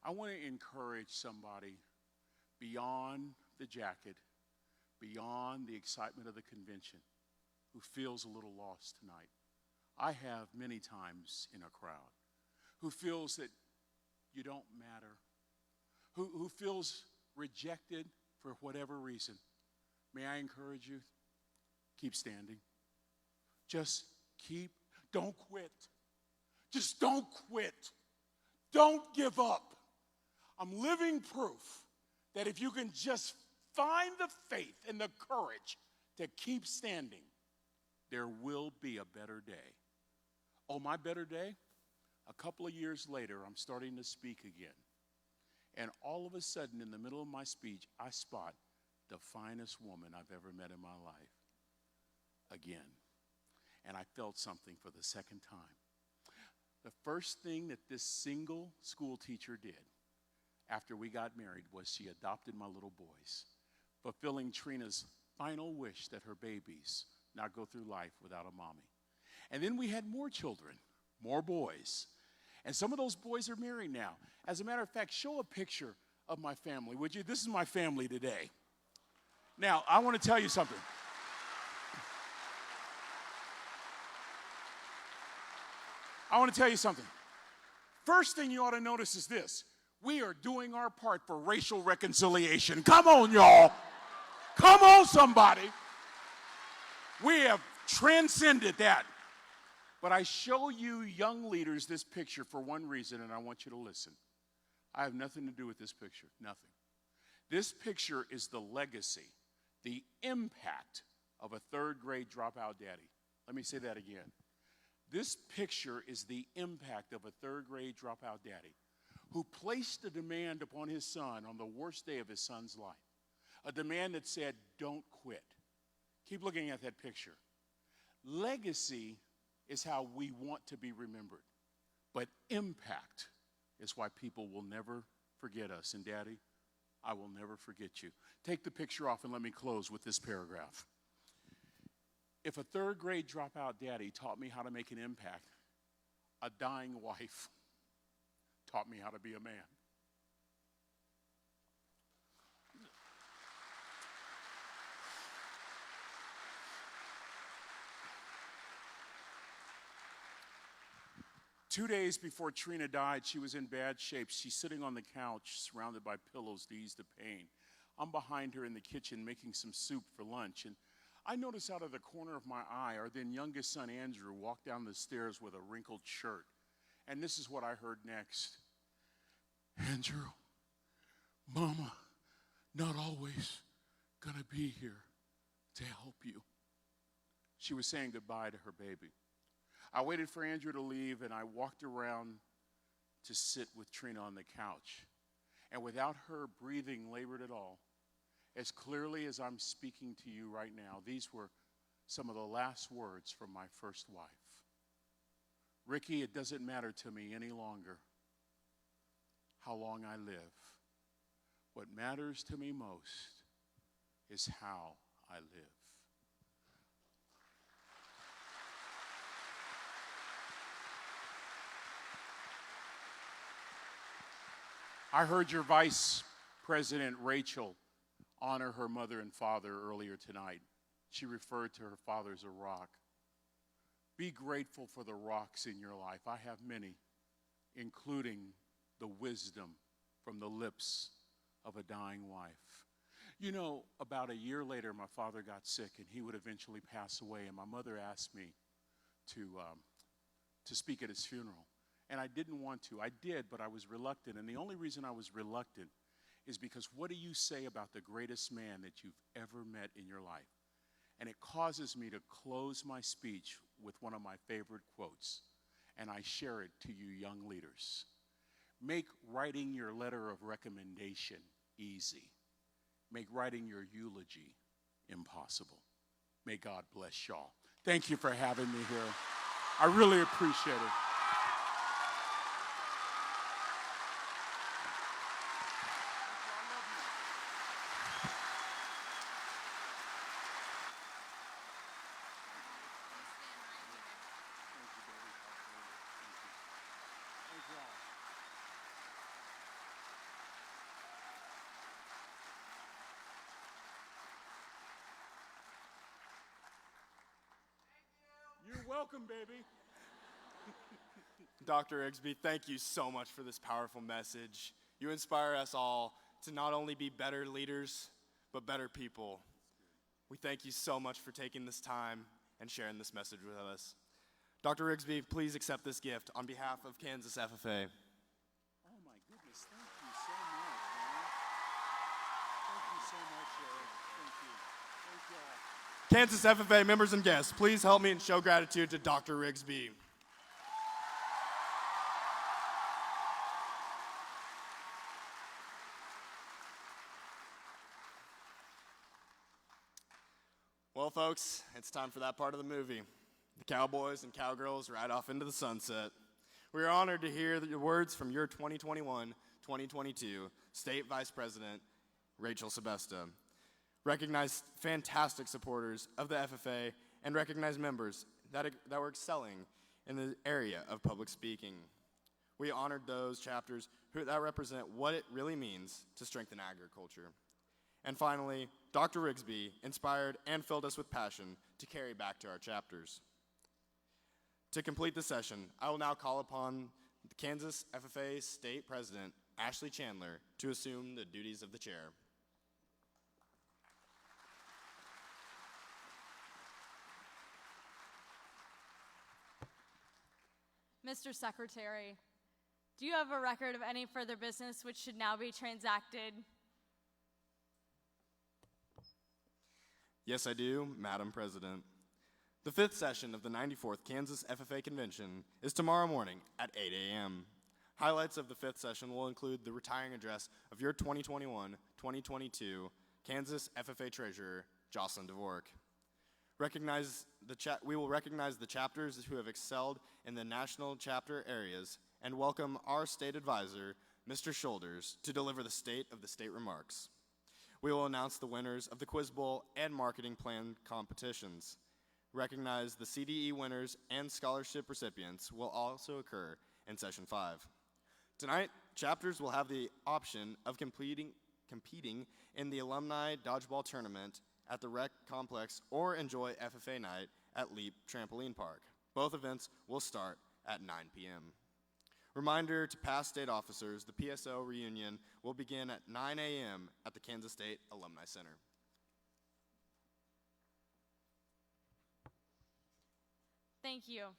S11: I want to encourage somebody beyond the jacket, beyond the excitement of the convention, who feels a little lost tonight. I have many times in a crowd, who feels that you don't matter, who feels rejected for whatever reason. May I encourage you? Keep standing. Don't quit. Just don't quit. Don't give up. I'm living proof that if you can just find the faith and the courage to keep standing, there will be a better day. Oh, my better day? A couple of years later, I'm starting to speak again. And all of a sudden, in the middle of my speech, I spot the finest woman I've ever met in my life again. And I felt something for the second time. The first thing that this single school teacher did after we got married was she adopted my little boys, fulfilling Trina's final wish that her babies not go through life without a mommy. And then we had more children, more boys. And some of those boys are married now. As a matter of fact, show a picture of my family, would you? This is my family today. Now, I want to tell you something. First thing you ought to notice is this. We are doing our part for racial reconciliation. Come on, y'all. Come on, somebody. We have transcended that. But I show you young leaders this picture for one reason, and I want you to listen. I have nothing to do with this picture, nothing. This picture is the legacy, the impact of a third grade dropout daddy. Let me say that again. This picture is the impact of a third grade dropout daddy who placed a demand upon his son on the worst day of his son's life. A demand that said, don't quit. Keep looking at that picture. Legacy is how we want to be remembered. But impact is why people will never forget us. And Daddy, I will never forget you. Take the picture off and let me close with this paragraph. If a third grade dropout daddy taught me how to make an impact, a dying wife taught me how to be a man. 2 days before Trina died, she was in bad shape. She's sitting on the couch surrounded by pillows to ease the pain. I'm behind her in the kitchen making some soup for lunch, and I notice out of the corner of my eye our then youngest son, Andrew, walk down the stairs with a wrinkled shirt. And this is what I heard next. Andrew, Mama, not always gonna be here to help you. She was saying goodbye to her baby. I waited for Andrew to leave, and I walked around to sit with Trina on the couch. And without her breathing labored at all, as clearly as I'm speaking to you right now, these were some of the last words from my first wife. Ricky, it doesn't matter to me any longer how long I live. What matters to me most is how I live. I heard your Vice President, Rachel, honor her mother and father earlier tonight. She referred to her father as a rock. Be grateful for the rocks in your life. I have many, including the wisdom from the lips of a dying wife. You know, about a year later, my father got sick, and he would eventually pass away, and my mother asked me to speak at his funeral. And I didn't want to. I did, but I was reluctant. And the only reason I was reluctant is because what do you say about the greatest man that you've ever met in your life? And it causes me to close my speech with one of my favorite quotes. And I share it to you young leaders. Make writing your letter of recommendation easy. Make writing your eulogy impossible. May God bless y'all. Thank you for having me here. I really appreciate it. You're welcome, baby.
S1: Dr. Rigsby, thank you so much for this powerful message. You inspire us all to not only be better leaders, but better people. We thank you so much for taking this time and sharing this message with us. Dr. Rigsby, please accept this gift on behalf of Kansas FFA.
S11: Oh, my goodness. Thank you so much, man. Thank you so much, Eric. Thank you. Thank you all.
S1: Kansas FFA members and guests, please help me and show gratitude to Dr. Rigsby. Well, folks, it's time for that part of the movie. The cowboys and cowgirls ride off into the sunset. We are honored to hear the words from your 2021-2022 State Vice President, Rachel Sebesta. Recognize fantastic supporters of the FFA and recognize members that were excelling in the area of public speaking. We honored those chapters that represent what it really means to strengthen agriculture. And finally, Dr. Rigsby inspired and filled us with passion to carry back to our chapters. To complete the session, I will now call upon the Kansas FFA State President, Ashley Chandler, to assume the duties of the chair.
S2: Mr. Secretary, do you have a record of any further business which should now be transacted?
S1: Yes, I do, Madam President. The fifth session of the 94th Kansas FFA Convention is tomorrow morning at 8 a.m. Highlights of the fifth session will include the retiring address of your 2021-2022 Kansas FFA Treasurer, Jocelyn Dvorak. We will recognize the chapters who have excelled in the national chapter areas and welcome our state advisor, Mr. Shoulders, to deliver the State of the State remarks. We will announce the winners of the Quiz Bowl and Marketing Plan competitions. Recognize the CDE winners and scholarship recipients will also occur in Session 5. Tonight, chapters will have the option of competing in the Alumni Dodgeball Tournament at the Rec Complex or enjoy FFA Night at Leap Trampoline Park. Both events will start at 9 p.m. Reminder to past state officers, the PSO reunion will begin at 9 a.m. at the Kansas State Alumni Center.
S2: Thank you.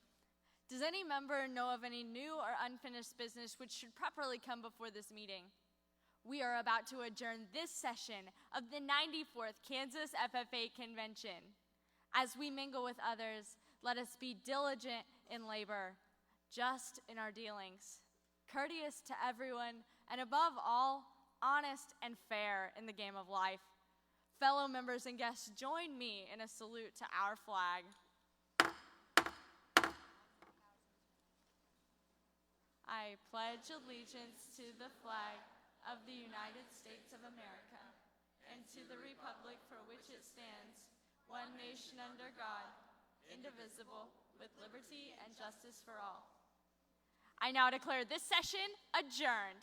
S2: Does any member know of any new or unfinished business which should properly come before this meeting? We are about to adjourn this session of the 94th Kansas FFA Convention. As we mingle with others, let us be diligent in labor, just in our dealings, courteous to everyone, and above all, honest and fair in the game of life. Fellow members and guests, join me in a salute to our flag. I pledge allegiance to the flag of the United States of America and to the republic for which it stands, one nation under God, indivisible, with liberty and justice for all. I now declare this session adjourned.